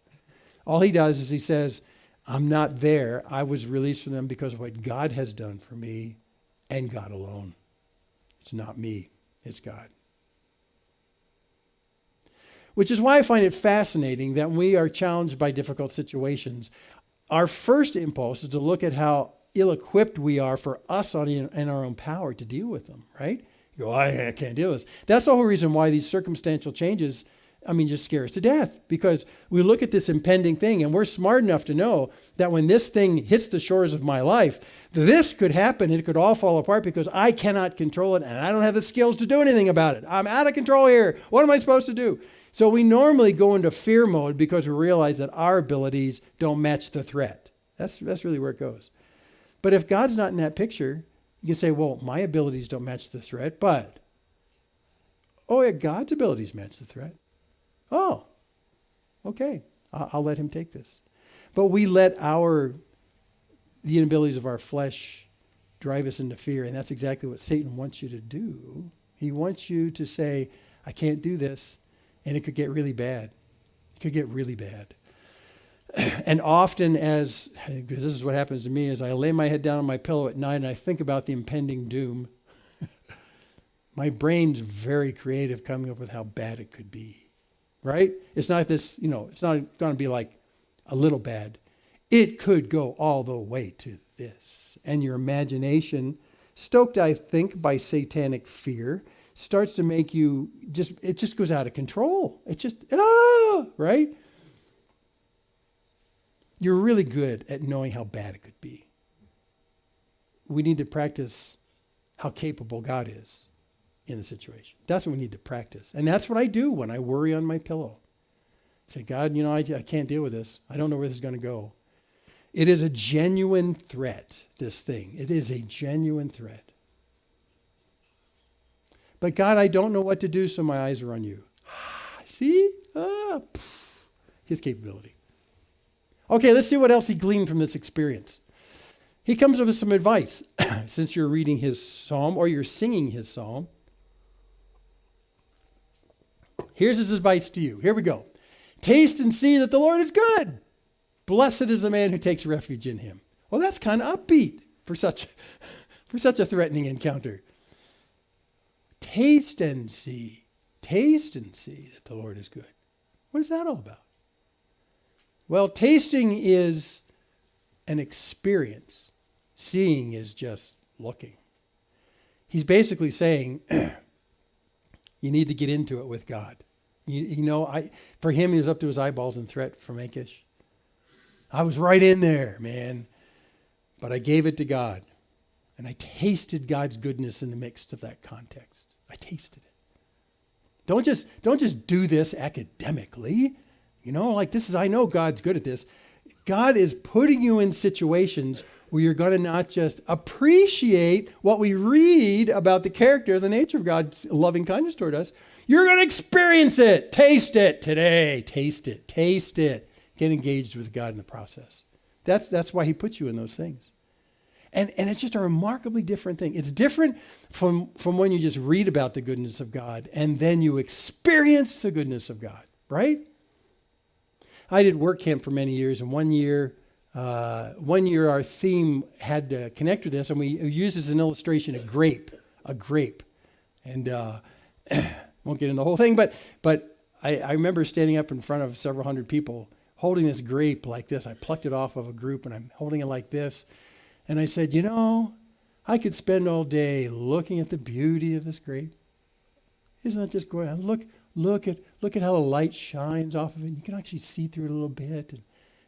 All he does is he says, I'm not there. I was released from them because of what God has done for me and God alone. It's not me. It's God. Which is why I find it fascinating that when we are challenged by difficult situations, our first impulse is to look at how ill-equipped we are for us in our own power to deal with them, right? You go, I can't deal with this. That's the whole reason why these circumstantial changes, just scare us to death. Because we look at this impending thing and we're smart enough to know that when this thing hits the shores of my life, this could happen. It could all fall apart because I cannot control it and I don't have the skills to do anything about it. I'm out of control here. What am I supposed to do? So we normally go into fear mode because we realize that our abilities don't match the threat. That's really where it goes. But if God's not in that picture, you can say, well, my abilities don't match the threat, but, oh yeah, God's abilities match the threat. Oh, okay, I'll let him take this. But we let the inabilities of our flesh drive us into fear, and that's exactly what Satan wants you to do. He wants you to say, I can't do this, and it could get really bad. It could get really bad. And often because this is what happens to me, as I lay my head down on my pillow at night and I think about the impending doom, my brain's very creative coming up with how bad it could be, right? It's not this, it's not going to be like a little bad. It could go all the way to this. And your imagination, stoked, I think, by satanic fear, starts to make you it just goes out of control. It just, right? You're really good at knowing how bad it could be. We need to practice how capable God is in the situation. That's what we need to practice. And that's what I do when I worry on my pillow. I say, God, I can't deal with this. I don't know where this is going to go. It is a genuine threat, this thing. It is a genuine threat. But God, I don't know what to do, so my eyes are on you. See? His capability. Okay, let's see what else he gleaned from this experience. He comes up with some advice since you're reading his psalm or you're singing his psalm. Here's his advice to you. Here we go. Taste and see that the Lord is good. Blessed is the man who takes refuge in him. Well, that's kind of upbeat for such a threatening encounter. Taste and see that the Lord is good. What is that all about? Well, tasting is an experience. Seeing is just looking. He's basically saying, you need to get into it with God. For him, he was up to his eyeballs in threat from Achish. I was right in there, man. But I gave it to God. And I tasted God's goodness in the midst of that context. I tasted it. Don't just do this academically. I know God's good at this. God is putting you in situations where you're going to not just appreciate what we read about the character, the nature of God's loving kindness toward us. You're going to experience it. Taste it today. Taste it. Taste it. Get engaged with God in the process. That's why he puts you in those things. And it's just a remarkably different thing. It's different from when you just read about the goodness of God and then you experience the goodness of God, right? I did work camp for many years, and one year our theme had to connect with this, and we used as an illustration a grape, and won't get into the whole thing, but I remember standing up in front of several hundred people, holding this grape like this. I plucked it off of a group, and I'm holding it like this, and I said, I could spend all day looking at the beauty of this grape. Isn't that just great? Look at how the light shines off of it. You can actually see through it a little bit. And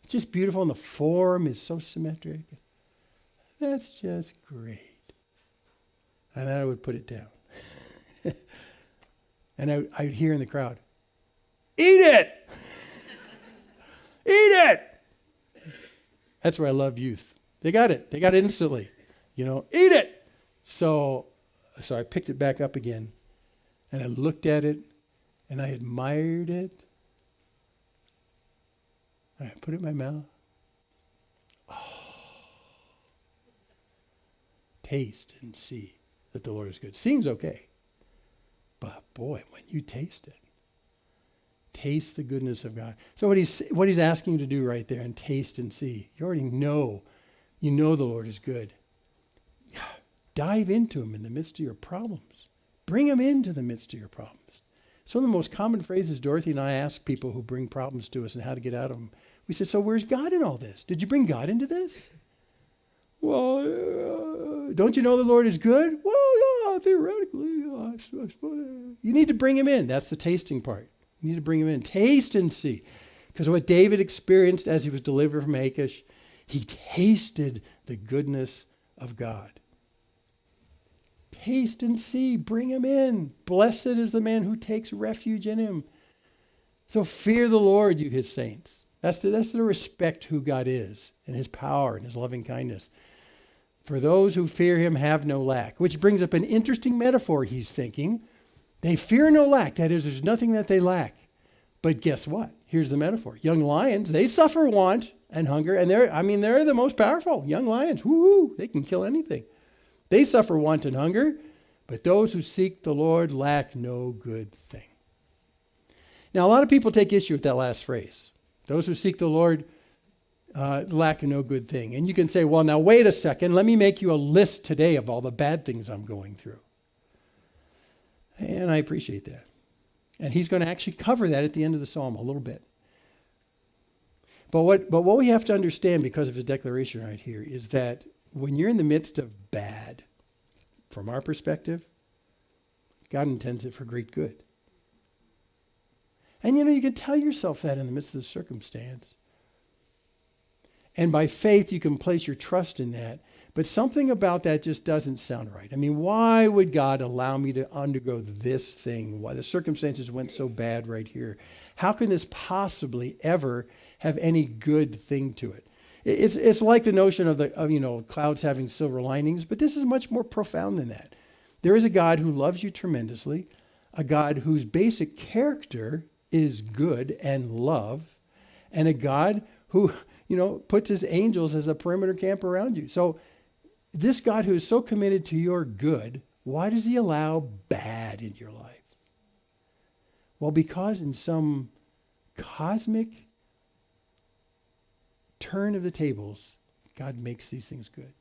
it's just beautiful, and the form is so symmetric. That's just great. And then I would put it down. And I'd hear in the crowd, eat it! Eat it! That's where I love youth. They got it. They got it instantly. Eat it! So I picked it back up again, and I looked at it, and I admired it. And I put it in my mouth. Taste and see that the Lord is good. Seems okay. But boy, when you taste it, Taste the goodness of God. So what he's asking you to do right there, and taste and see. You already know. You know the Lord is good. Dive into him in the midst of your problems. Bring him into the midst of your problems. Some of the most common phrases Dorothy and I ask people who bring problems to us and how to get out of them. We said, so where's God in all this? Did you bring God into this? Well, don't you know the Lord is good? Well, yeah, theoretically. I suppose. You need to bring him in. That's the tasting part. You need to bring him in. Taste and see. Because what David experienced as he was delivered from Achish, he tasted the goodness of God. Taste and see. Bring him in. Blessed is the man who takes refuge in him. So fear the Lord, you his saints. That's the respect who God is and his power and his loving kindness. For those who fear him have no lack. Which brings up an interesting metaphor he's thinking. They fear no lack. That is, there's nothing that they lack. But guess what? Here's the metaphor. Young lions, they suffer want and hunger. And they're the most powerful. Young lions, whoo, they can kill anything. They suffer want and hunger. But those who seek the Lord lack no good thing. Now, a lot of people take issue with that last phrase. Those who seek the Lord lack no good thing. And you can say, well, now wait a second. Let me make you a list today of all the bad things I'm going through. And I appreciate that. And he's going to actually cover that at the end of the psalm a little bit. But what we have to understand because of his declaration right here is that when you're in the midst of bad, from our perspective, God intends it for great good. And you can tell yourself that in the midst of the circumstance. And by faith, you can place your trust in that. But something about that just doesn't sound right. I mean, why would God allow me to undergo this thing? Why the circumstances went so bad right here? How can this possibly ever have any good thing to it? It's like the notion of clouds having silver linings, but this is much more profound than that. There is a God who loves you tremendously, a God whose basic character is good and love, and a God who, puts his angels as a perimeter camp around you. So this God who is so committed to your good, why does he allow bad in your life? Well, because in some cosmic turn of the tables, God makes these things good.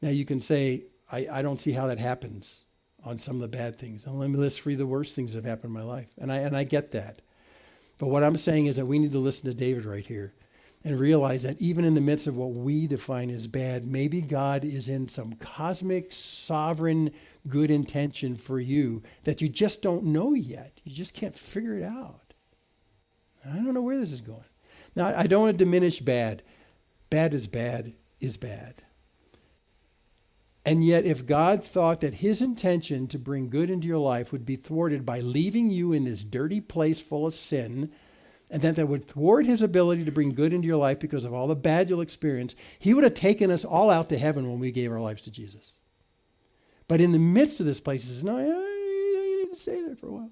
Now you can say, I don't see how that happens on some of the bad things. And let me list 3 of the worst things that have happened in my life. And I get that. But what I'm saying is that we need to listen to David right here and realize that even in the midst of what we define as bad, maybe God is in some cosmic, sovereign, good intention for you that you just don't know yet. You just can't figure it out. I don't know where this is going. Now, I don't want to diminish bad. Bad is bad is bad. And yet, if God thought that his intention to bring good into your life would be thwarted by leaving you in this dirty place full of sin, and that would thwart his ability to bring good into your life because of all the bad you'll experience, he would have taken us all out to heaven when we gave our lives to Jesus. But in the midst of this place, he says, no, you need to stay there for a while.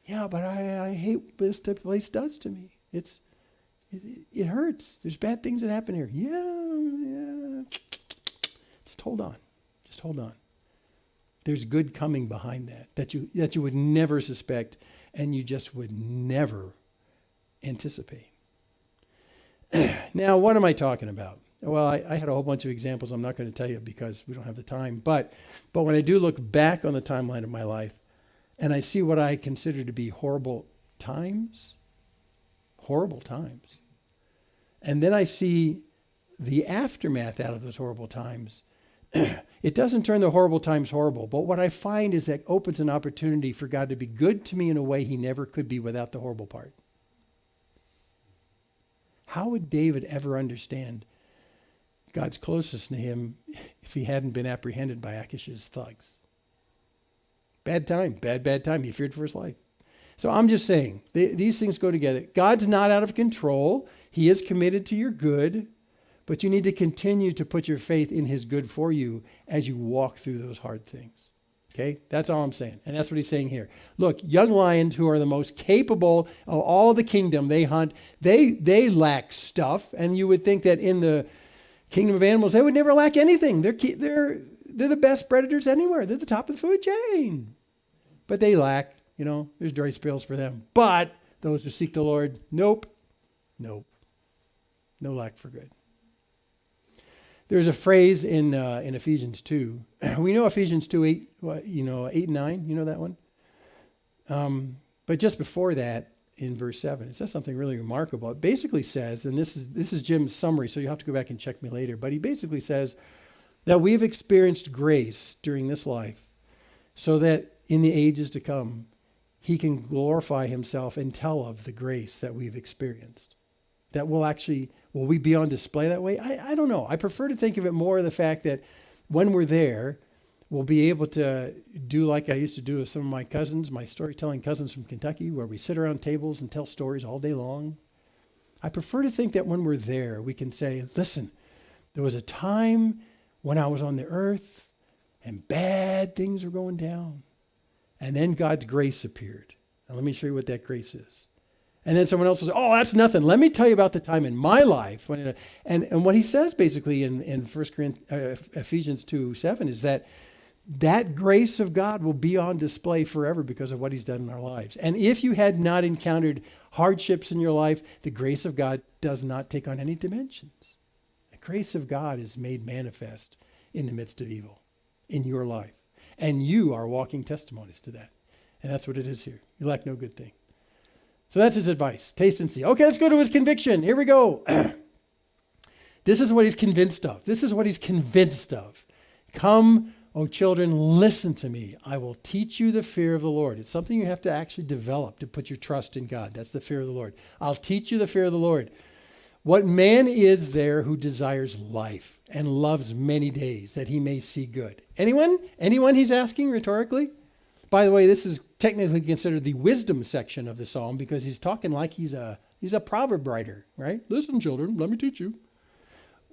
Yeah, but I hate what this place does to me. It hurts. There's bad things that happen here. Yeah. Just hold on. Just hold on. There's good coming behind that you would never suspect and you just would never anticipate. Now, what am I talking about? Well, I had a whole bunch of examples I'm not going to tell you because we don't have the time. But when I do look back on the timeline of my life and I see what I consider to be horrible times, and then I see the aftermath out of those horrible times, it doesn't turn the horrible times horrible. But what I find is that opens an opportunity for God to be good to me in a way he never could be without the horrible part. How would David ever understand God's closest to him if he hadn't been apprehended by Achish's thugs? Bad time. He feared for his life. So I'm just saying, these things go together. God's not out of control. He is committed to your good, but you need to continue to put your faith in his good for you as you walk through those hard things. Okay? That's all I'm saying. And that's what he's saying here. Look, young lions who are the most capable of all the kingdom, they hunt, they lack stuff. And you would think that in the kingdom of animals, they would never lack anything. They're the best predators anywhere. They're the top of the food chain. But they lack You know, there's dry spells for them. But those who seek the Lord, nope. No lack for good. There's a phrase in Ephesians 2. We know Ephesians 2, 8 and 9. You know that one? But just before that, in verse 7, it says something really remarkable. It basically says, and this is Jim's summary, so you'll have to go back and check me later, but he basically says that we've experienced grace during this life so that in the ages to come, he can glorify himself and tell of the grace that we've experienced. That will we be on display that way? I don't know. I prefer to think of it more of the fact that when we're there, we'll be able to do like I used to do with some of my cousins, my storytelling cousins from Kentucky, where we sit around tables and tell stories all day long. I prefer to think that when we're there, we can say, listen, there was a time when I was on the earth and bad things were going down. And then God's grace appeared. Now let me show you what that grace is. And then someone else will say, oh, that's nothing. Let me tell you about the time in my life. And what he says basically in Ephesians 2:7 is that grace of God will be on display forever because of what he's done in our lives. And if you had not encountered hardships in your life, the grace of God does not take on any dimensions. The grace of God is made manifest in the midst of evil in your life. And you are walking testimonies to that. And that's what it is here. You lack no good thing. So that's his advice. Taste and see. Okay, let's go to his conviction. Here we go. This is what he's convinced of. This is what he's convinced of. Come, O children, listen to me. I will teach you the fear of the Lord. It's something you have to actually develop to put your trust in God. That's the fear of the Lord. I'll teach you the fear of the Lord. What man is there who desires life and loves many days that he may see good? Anyone? Anyone he's asking rhetorically? By the way, this is technically considered the wisdom section of the psalm because he's talking like he's a proverb writer, right? Listen, children, let me teach you.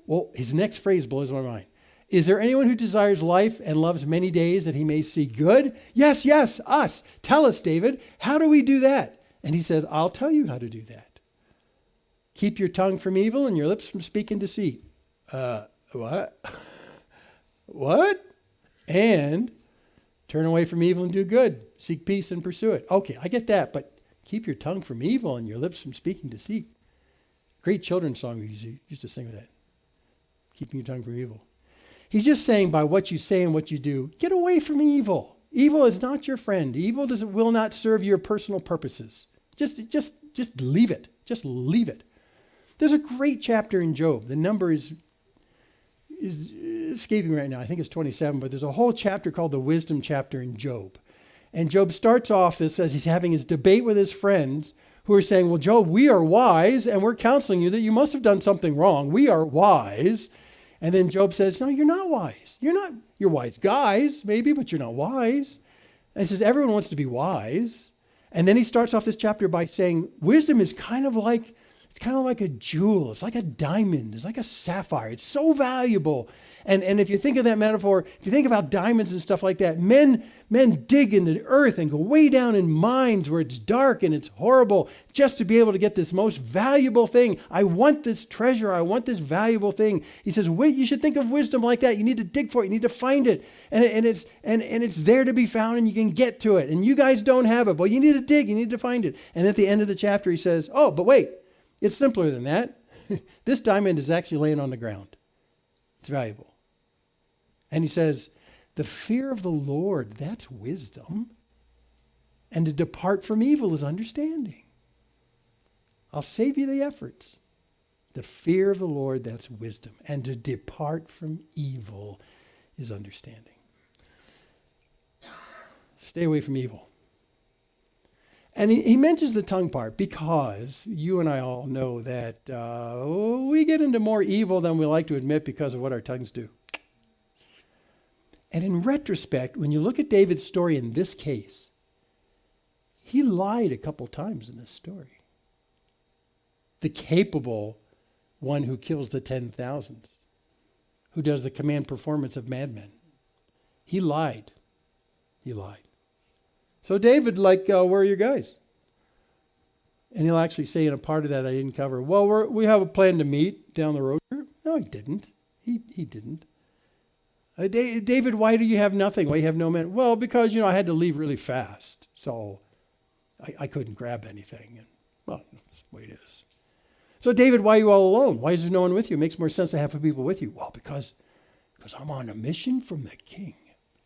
Well, his next phrase blows my mind. Is there anyone who desires life and loves many days that he may see good? Yes, us. Tell us, David, how do we do that? And he says, I'll tell you how to do that. Keep your tongue from evil and your lips from speaking deceit. What? What? And turn away from evil and do good. Seek peace and pursue it. Okay, I get that, but keep your tongue from evil and your lips from speaking deceit. Great children's song we used to sing with that. Keeping your tongue from evil. He's just saying by what you say and what you do, get away from evil. Evil is not your friend. Evil will not serve your personal purposes. Just leave it. Just leave it. There's a great chapter in Job. The number is escaping right now. I think it's 27, but there's a whole chapter called the wisdom chapter in Job. And Job starts off this as he's having his debate with his friends who are saying, well, Job, we are wise and we're counseling you that you must have done something wrong. We are wise. And then Job says, no, you're not wise. You're wise guys, maybe, but you're not wise. And he says, everyone wants to be wise. And then he starts off this chapter by saying, wisdom is kind of like a jewel. It's like a diamond. It's like a sapphire. It's so valuable. And if you think of that metaphor, if you think about diamonds and stuff like that, men dig in the earth and go way down in mines where it's dark and it's horrible just to be able to get this most valuable thing. I want this treasure. I want this valuable thing. He says, you should think of wisdom like that. You need to dig for it. You need to find it. And it's there to be found and you can get to it. And you guys don't have it. Well, you need to dig. You need to find it. And at the end of the chapter, he says, oh, but wait. It's simpler than that. This diamond is actually laying on the ground. It's valuable. And he says, the fear of the Lord, that's wisdom. And to depart from evil is understanding. I'll save you the efforts. The fear of the Lord, that's wisdom. And to depart from evil is understanding. Stay away from evil. And he mentions the tongue part because you and I all know that we get into more evil than we like to admit because of what our tongues do. And in retrospect, when you look at David's story in this case, he lied a couple times in this story. The capable one who kills the 10,000s, who does the command performance of madmen. He lied. He lied. So David, where are your guys? And he'll actually say in a part of that I didn't cover, well, we have a plan to meet down the road. No, he didn't. He didn't. David, why do you have nothing? Why do you have no men? Well, because, I had to leave really fast. So I couldn't grab anything. And, well, that's the way it is. So David, why are you all alone? Why is there no one with you? It makes more sense to have people with you. Well, because I'm on a mission from the king,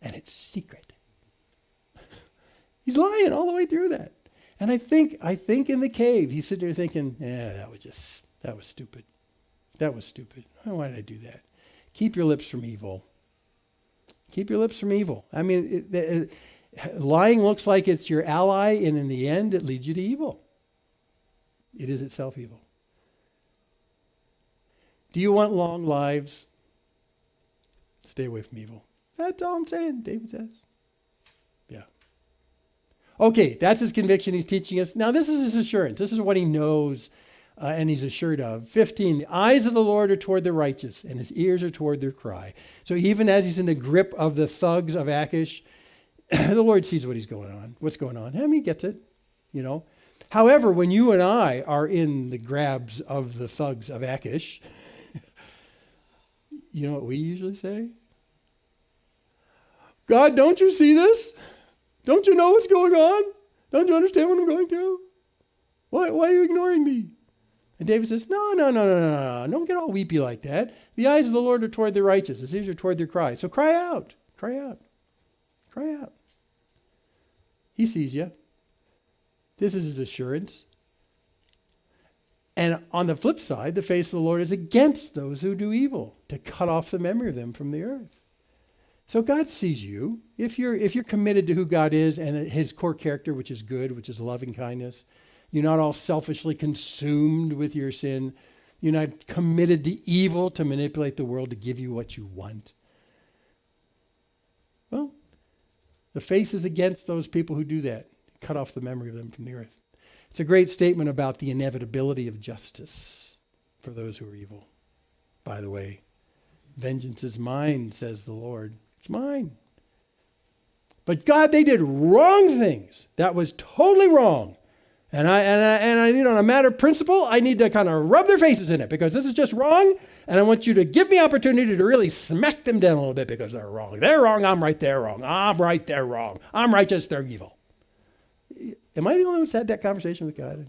and it's secret. He's lying all the way through that. And I think in the cave, he's sitting there thinking, that was stupid. That was stupid. Why did I do that? Keep your lips from evil. Keep your lips from evil. I mean, lying looks like it's your ally, and in the end, it leads you to evil. It is itself evil. Do you want long lives? Stay away from evil. That's all I'm saying, David says. Yeah. Okay, that's his conviction he's teaching us. Now, this is his assurance. This is what he knows and he's assured of. 15, the eyes of the Lord are toward the righteous, and his ears are toward their cry. So even as he's in the grip of the thugs of Achish, the Lord sees what's going on. I mean, he gets it, you know. However, when you and I are in the grabs of the thugs of Achish, you know what we usually say? God, don't you see this? Don't you know what's going on? Don't you understand what I'm going through? Why are you ignoring me? And David says, no. Don't get all weepy like that. The eyes of the Lord are toward the righteous. His ears are toward their cry. So cry out. Cry out. Cry out. He sees you. This is his assurance. And on the flip side, the face of the Lord is against those who do evil, to cut off the memory of them from the earth. So God sees you. If you're committed to who God is and his core character, which is good, which is loving kindness, you're not all selfishly consumed with your sin. You're not committed to evil to manipulate the world to give you what you want. Well, the face is against those people who do that. Cut off the memory of them from the earth. It's a great statement about the inevitability of justice for those who are evil. By the way, vengeance is mine, says the Lord. It's mine. But God, they did wrong things. That was totally wrong. And I need, on a matter of principle, I need to kind of rub their faces in it because this is just wrong. And I want you to give me opportunity to really smack them down a little bit because they're wrong. They're wrong. I'm right. They're wrong. I'm right. They're wrong. I'm righteous. They're evil. Am I the only one who's had that conversation with God?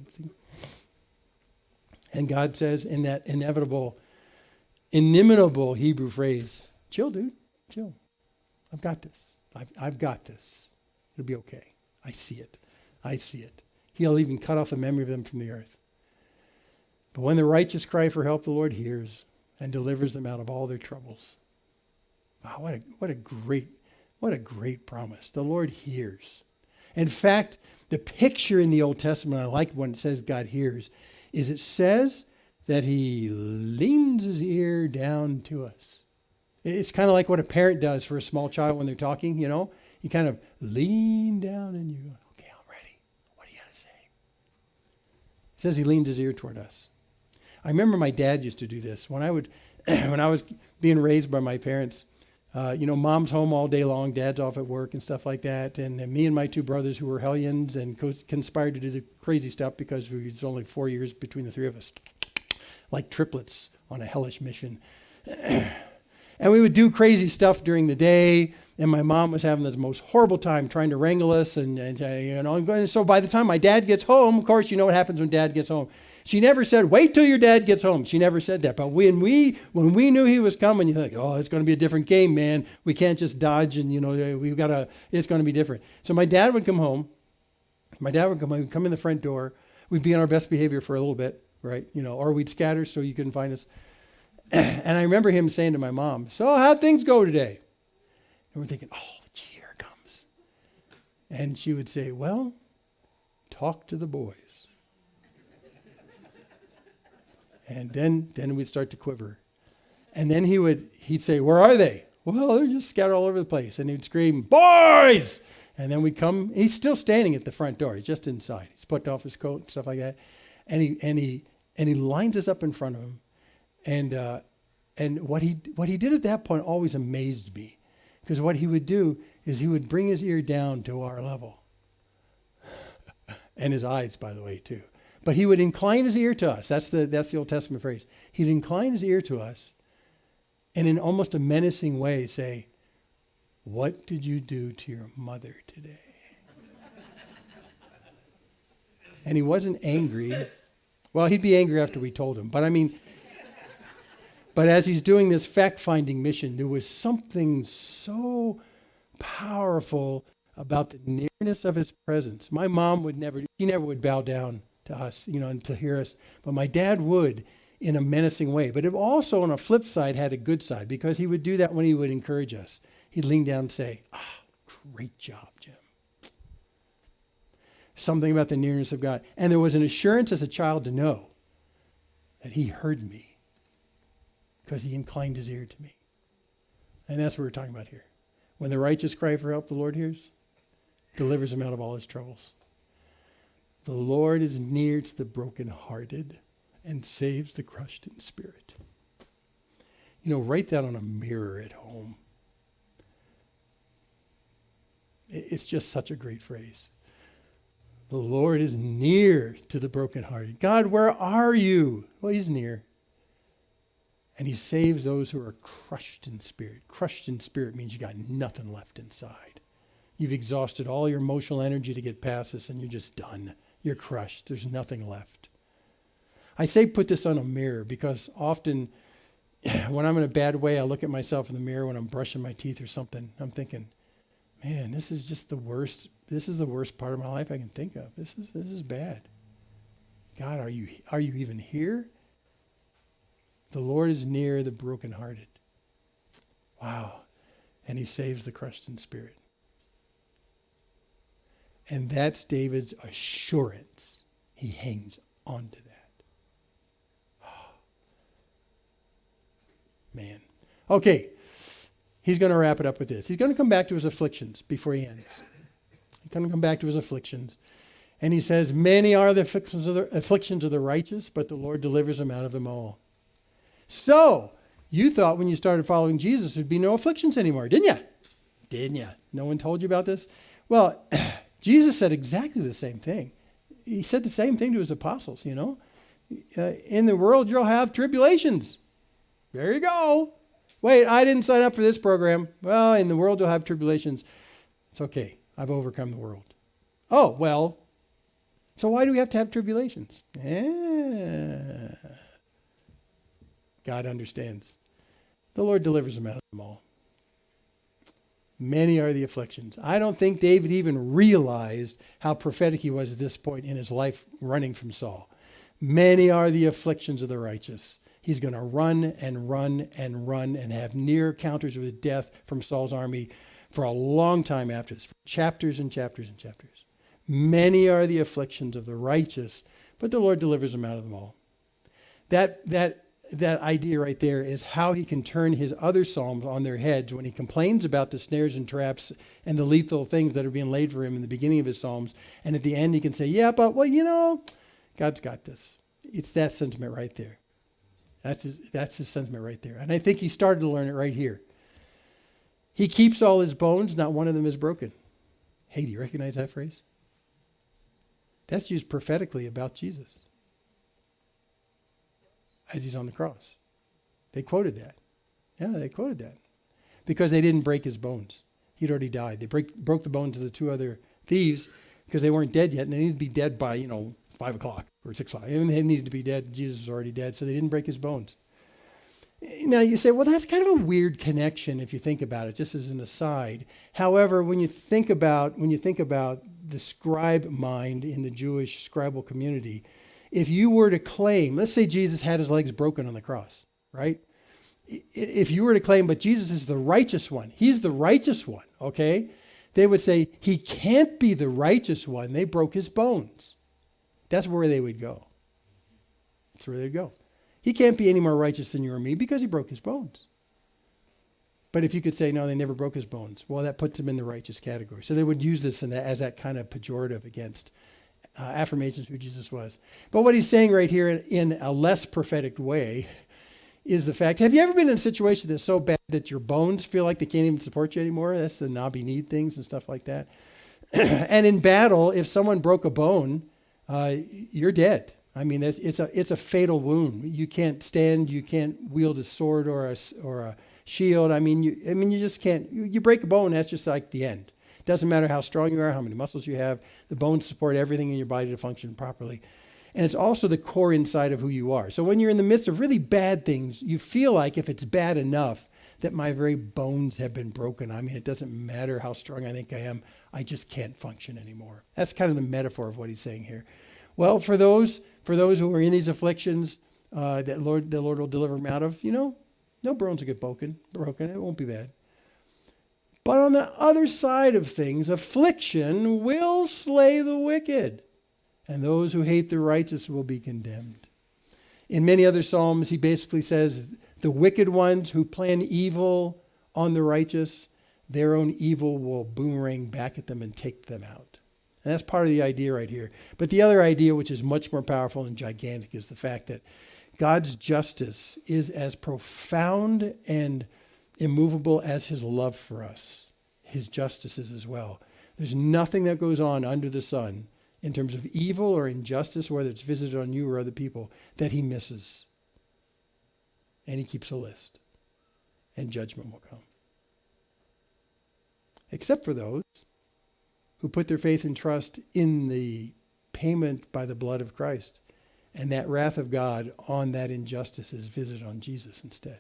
And God says in that inevitable, inimitable Hebrew phrase, chill, dude, chill. I've got this. I've got this. It'll be okay. I see it. I see it. He'll even cut off the memory of them from the earth. But when the righteous cry for help, the Lord hears and delivers them out of all their troubles. Wow, what a great promise. The Lord hears. In fact, the picture in the Old Testament, I like when it says God hears, is it says that he leans his ear down to us. It's kind of like what a parent does for a small child when they're talking, you know. You kind of lean down and you go, okay, I'm ready. What do you got to say? It says he leans his ear toward us. I remember my dad used to do this. When I was being raised by my parents, mom's home all day long, dad's off at work and stuff like that. And me and my two brothers who were hellions and conspired to do the crazy stuff because it's only 4 years between the three of us, like triplets on a hellish mission. And we would do crazy stuff during the day, and my mom was having the most horrible time trying to wrangle us. And so by the time my dad gets home, of course, you know what happens when dad gets home. She never said, wait till your dad gets home. She never said that. But when we knew he was coming, you think, oh, it's going to be a different game, man. We can't just dodge and, it's going to be different. So my dad would come home. My dad would come in the front door. We'd be on our best behavior for a little bit, right? Or we'd scatter so you couldn't find us. And I remember him saying to my mom, so how'd things go today? And we're thinking, oh, here it comes. And she would say, well, talk to the boys. And then we'd start to quiver. And then he'd say, where are they? Well, they're just scattered all over the place. And he'd scream, boys! And then we'd come. He's still standing at the front door. He's just inside. He's put off his coat and stuff like that. And he lines us up in front of him. And what he did at that point always amazed me. Because what he would do is he would bring his ear down to our level. And his eyes, by the way, too. But he would incline his ear to us. That's the Old Testament phrase. He'd incline his ear to us and in almost a menacing way say, what did you do to your mother today? And he wasn't angry. Well, he'd be angry after we told him. But but as he's doing this fact-finding mission, there was something so powerful about the nearness of his presence. My mom she never would bow down to us, and to hear us. But my dad would in a menacing way. But it also, on a flip side, had a good side, because he would do that when he would encourage us. He'd lean down and say, great job, Jim. Something about the nearness of God. And there was an assurance as a child to know that he heard me because he inclined his ear to me. And that's what we're talking about here. When the righteous cry for help, the Lord hears, delivers him out of all his troubles. The Lord is near to the brokenhearted and saves the crushed in spirit. Write that on a mirror at home. It's just such a great phrase. The Lord is near to the brokenhearted. God, where are you? Well, he's near. And he saves those who are crushed in spirit. Crushed in spirit means you got nothing left inside. You've exhausted all your emotional energy to get past this, and you're just done. You're crushed. There's nothing left. I say put this on a mirror because often when I'm in a bad way, I look at myself in the mirror when I'm brushing my teeth or something. I'm thinking, man, this is just the worst. This is the worst part of my life I can think of. This is bad. God, are you even here? The Lord is near the brokenhearted. Wow. And he saves the crushed in spirit. And that's David's assurance. He hangs on to that. Man. Okay. He's going to wrap it up with this. He's going to come back to his afflictions before he ends. He's going to come back to his afflictions. And he says, many are the afflictions of the righteous, but the Lord delivers them out of them all. So, you thought when you started following Jesus there'd be no afflictions anymore, didn't you? Didn't you? No one told you about this? Well, Jesus said exactly the same thing. He said the same thing to his apostles, in the world you'll have tribulations. There you go. Wait, I didn't sign up for this program. Well, in the world you'll have tribulations. It's okay. I've overcome the world. Oh, well, so why do we have to have tribulations? God understands. The Lord delivers them out of them all. Many are the afflictions. I don't think David even realized how prophetic he was at this point in his life running from Saul. Many are the afflictions of the righteous. He's going to run and run and run and have near encounters with death from Saul's army for a long time after this. Chapters and chapters and chapters. Many are the afflictions of the righteous, but the Lord delivers them out of them all. That idea right there is how he can turn his other psalms on their heads when he complains about the snares and traps and the lethal things that are being laid for him in the beginning of his psalms. And at the end he can say, yeah, but God's got this. It's that sentiment right there. That's his sentiment right there. And I think he started to learn it right here. He keeps all his bones, not one of them is broken. Hey, do you recognize that phrase? That's used prophetically about Jesus as he's on the cross. They quoted that. Yeah, they quoted that. Because they didn't break his bones. He'd already died. They broke the bones of the two other thieves because they weren't dead yet, and they needed to be dead by, 5 o'clock or 6 o'clock. And they needed to be dead. Jesus was already dead, so they didn't break his bones. Now you say, well, that's kind of a weird connection if you think about it, just as an aside. However, when you think about the scribe mind in the Jewish scribal community, if you were to claim, let's say Jesus had his legs broken on the cross, right? If you were to claim, but Jesus is the righteous one, he's the righteous one, okay? They would say, he can't be the righteous one. They broke his bones. That's where they would go. That's where they'd go. He can't be any more righteous than you or me because he broke his bones. But if you could say, no, they never broke his bones, well, that puts him in the righteous category. So they would use this as that kind of pejorative against affirmations who Jesus was. But what he's saying right here in a less prophetic way is the fact, have you ever been in a situation that's so bad that your bones feel like they can't even support you anymore? That's the knobby knee things and stuff like that. And in battle, if someone broke a bone, you're dead. I mean, it's a fatal wound. You can't stand. You can't wield a sword or a shield. You just can't. You break a bone. That's just like the end. Doesn't matter how strong you are, how many muscles you have. The bones support everything in your body to function properly. And it's also the core inside of who you are. So when you're in the midst of really bad things, you feel like if it's bad enough that my very bones have been broken. I mean, it doesn't matter how strong I think I am. I just can't function anymore. That's kind of the metaphor of what he's saying here. Well, for those who are in these afflictions, that the Lord will deliver them out of, no bones will get broken. It won't be bad. But on the other side of things, affliction will slay the wicked, and those who hate the righteous will be condemned. In many other Psalms, he basically says, the wicked ones who plan evil on the righteous, their own evil will boomerang back at them and take them out. And that's part of the idea right here. But the other idea, which is much more powerful and gigantic, is the fact that God's justice is as profound and immovable as his love for us. His justice is as well. There's nothing that goes on under the sun in terms of evil or injustice, whether it's visited on you or other people, that he misses. And he keeps a list. And judgment will come. Except for those who put their faith and trust in the payment by the blood of Christ. And that wrath of God on that injustice is visited on Jesus instead.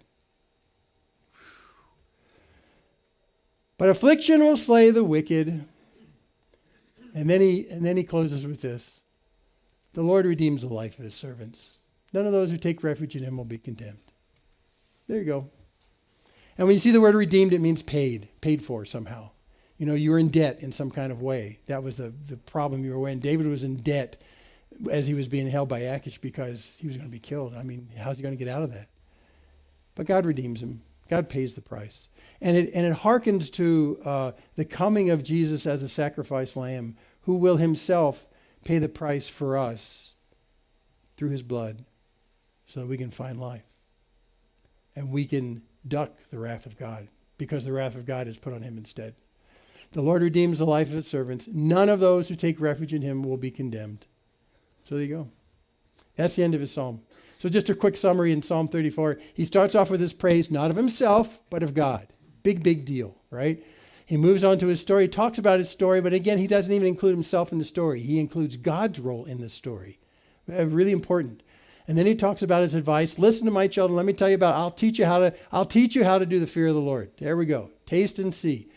But affliction will slay the wicked. And then he closes with this. The Lord redeems the life of his servants. None of those who take refuge in him will be condemned. There you go. And when you see the word redeemed, it means paid for somehow. You were in debt in some kind of way. That was the problem you were in. David was in debt as he was being held by Achish because he was going to be killed. I mean, how's he going to get out of that? But God redeems him. God pays the price. And it harkens to the coming of Jesus as a sacrifice lamb who will himself pay the price for us through his blood so that we can find life. And we can duck the wrath of God because the wrath of God is put on him instead. The Lord redeems the life of his servants. None of those who take refuge in him will be condemned. So there you go. That's the end of his psalm. So just a quick summary in Psalm 34. He starts off with his praise, not of himself, but of God. Big deal, right? He moves on to his story, talks about his story, but again, he doesn't even include himself in the story. He includes God's role in the story. Really important. And then he talks about his advice. Listen to my children. Let me tell you about, I'll teach you how to do the fear of the Lord. There we go. Taste and see.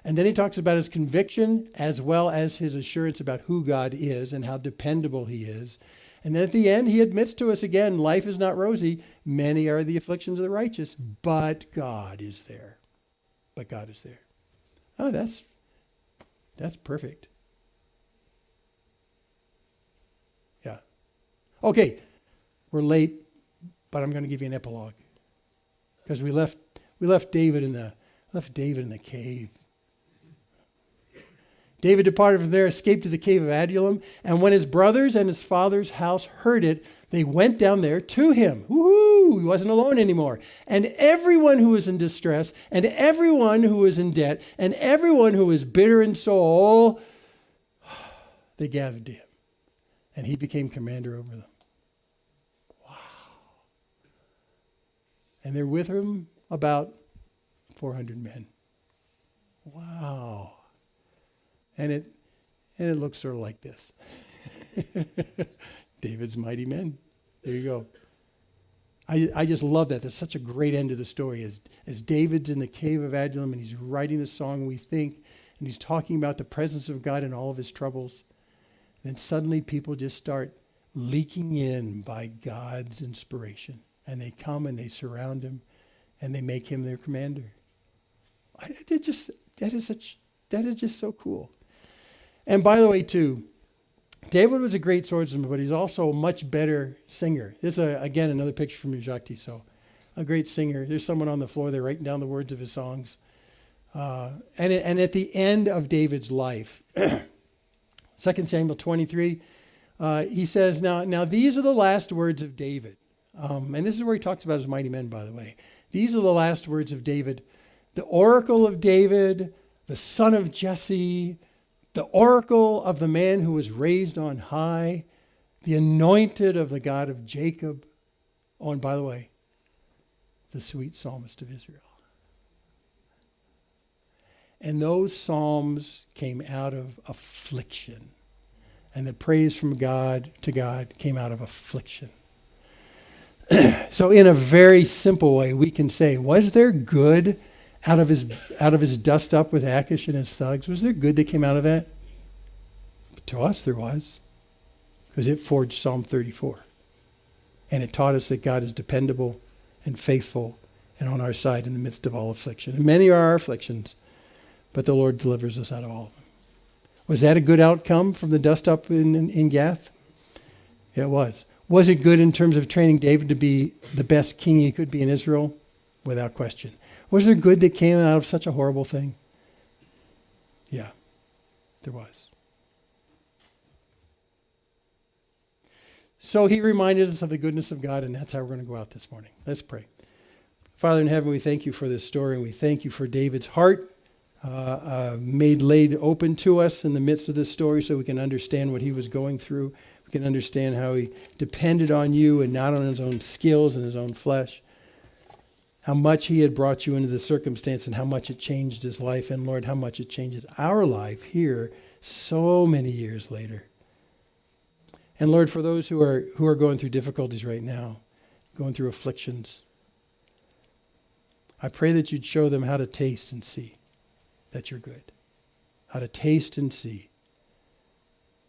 And then he talks about his conviction as well as his assurance about who God is and how dependable he is. And then at the end, he admits to us again, life is not rosy. Many are the afflictions of the righteous, but God is there. But God is there. Oh, that's perfect. Yeah. Okay, we're late, but I'm going to give you an epilogue because we left David in the cave. David departed from there, escaped to the cave of Adullam, and when his brothers and his father's house heard it, they went down there to him. Woohoo! He wasn't alone anymore. And everyone who was in distress, and everyone who was in debt, and everyone who was bitter in soul, they gathered to him. And he became commander over them. Wow. And they're with him about 400 men. Wow. And it looks sort of like this. David's mighty men. There you go. I just love that. That's such a great end to the story. As David's in the cave of Adullam and he's writing the song we think, and he's talking about the presence of God in all of his troubles. And then suddenly people just start leaking in by God's inspiration. And they come and they surround him and they make him their commander. That is just so cool. And by the way, too, David was a great swordsman, but he's also a much better singer. This is, again, another picture from Jacques Tissot. A great singer. There's someone on the floor there writing down the words of his songs. And at the end of David's life, 2 Samuel 23, he says, now these are the last words of David. And this is where he talks about his mighty men, by the way. These are the last words of David. The oracle of David, the son of Jesse, the oracle of the man who was raised on high, the anointed of the God of Jacob. Oh, and by the way, the sweet psalmist of Israel. And those psalms came out of affliction. And the praise from God to God came out of affliction. So in a very simple way, we can say, was there good out of his dust up with Achish and his thugs? Was there good that came out of that? To us there was, because it forged Psalm 34. And it taught us that God is dependable and faithful and on our side in the midst of all affliction. And many are our afflictions, but the Lord delivers us out of all of them. Was that a good outcome from the dust up in Gath? Yeah, it was. Was it good in terms of training David to be the best king he could be in Israel? Without question. Was there good that came out of such a horrible thing? Yeah, there was. So he reminded us of the goodness of God, and that's how we're going to go out this morning. Let's pray. Father in heaven, we thank you for this story, and we thank you for David's heart laid open to us in the midst of this story so we can understand what he was going through. We can understand how he depended on you and not on his own skills and his own flesh. How much he had brought you into the circumstance and how much it changed his life. And Lord, how much it changes our life here so many years later. And Lord, for those who are going through difficulties right now, going through afflictions, I pray that you'd show them how to taste and see that you're good. How to taste and see.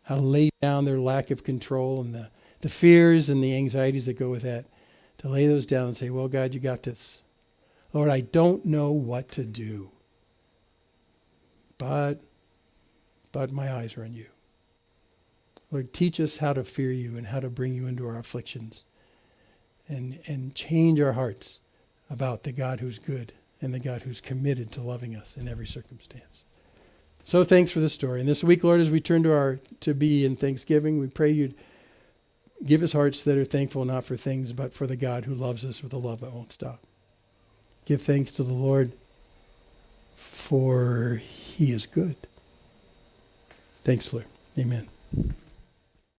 How to lay down their lack of control and the fears and the anxieties that go with that. To lay those down and say, well, God, you got this. Lord, I don't know what to do. But my eyes are on you. Lord, teach us how to fear you and how to bring you into our afflictions. And change our hearts about the God who's good and the God who's committed to loving us in every circumstance. So thanks for this story. And this week, Lord, as we turn to be in Thanksgiving, we pray you'd give us hearts that are thankful not for things, but for the God who loves us with a love that won't stop. Give thanks to the Lord, for he is good. Thanks, Lord. Amen.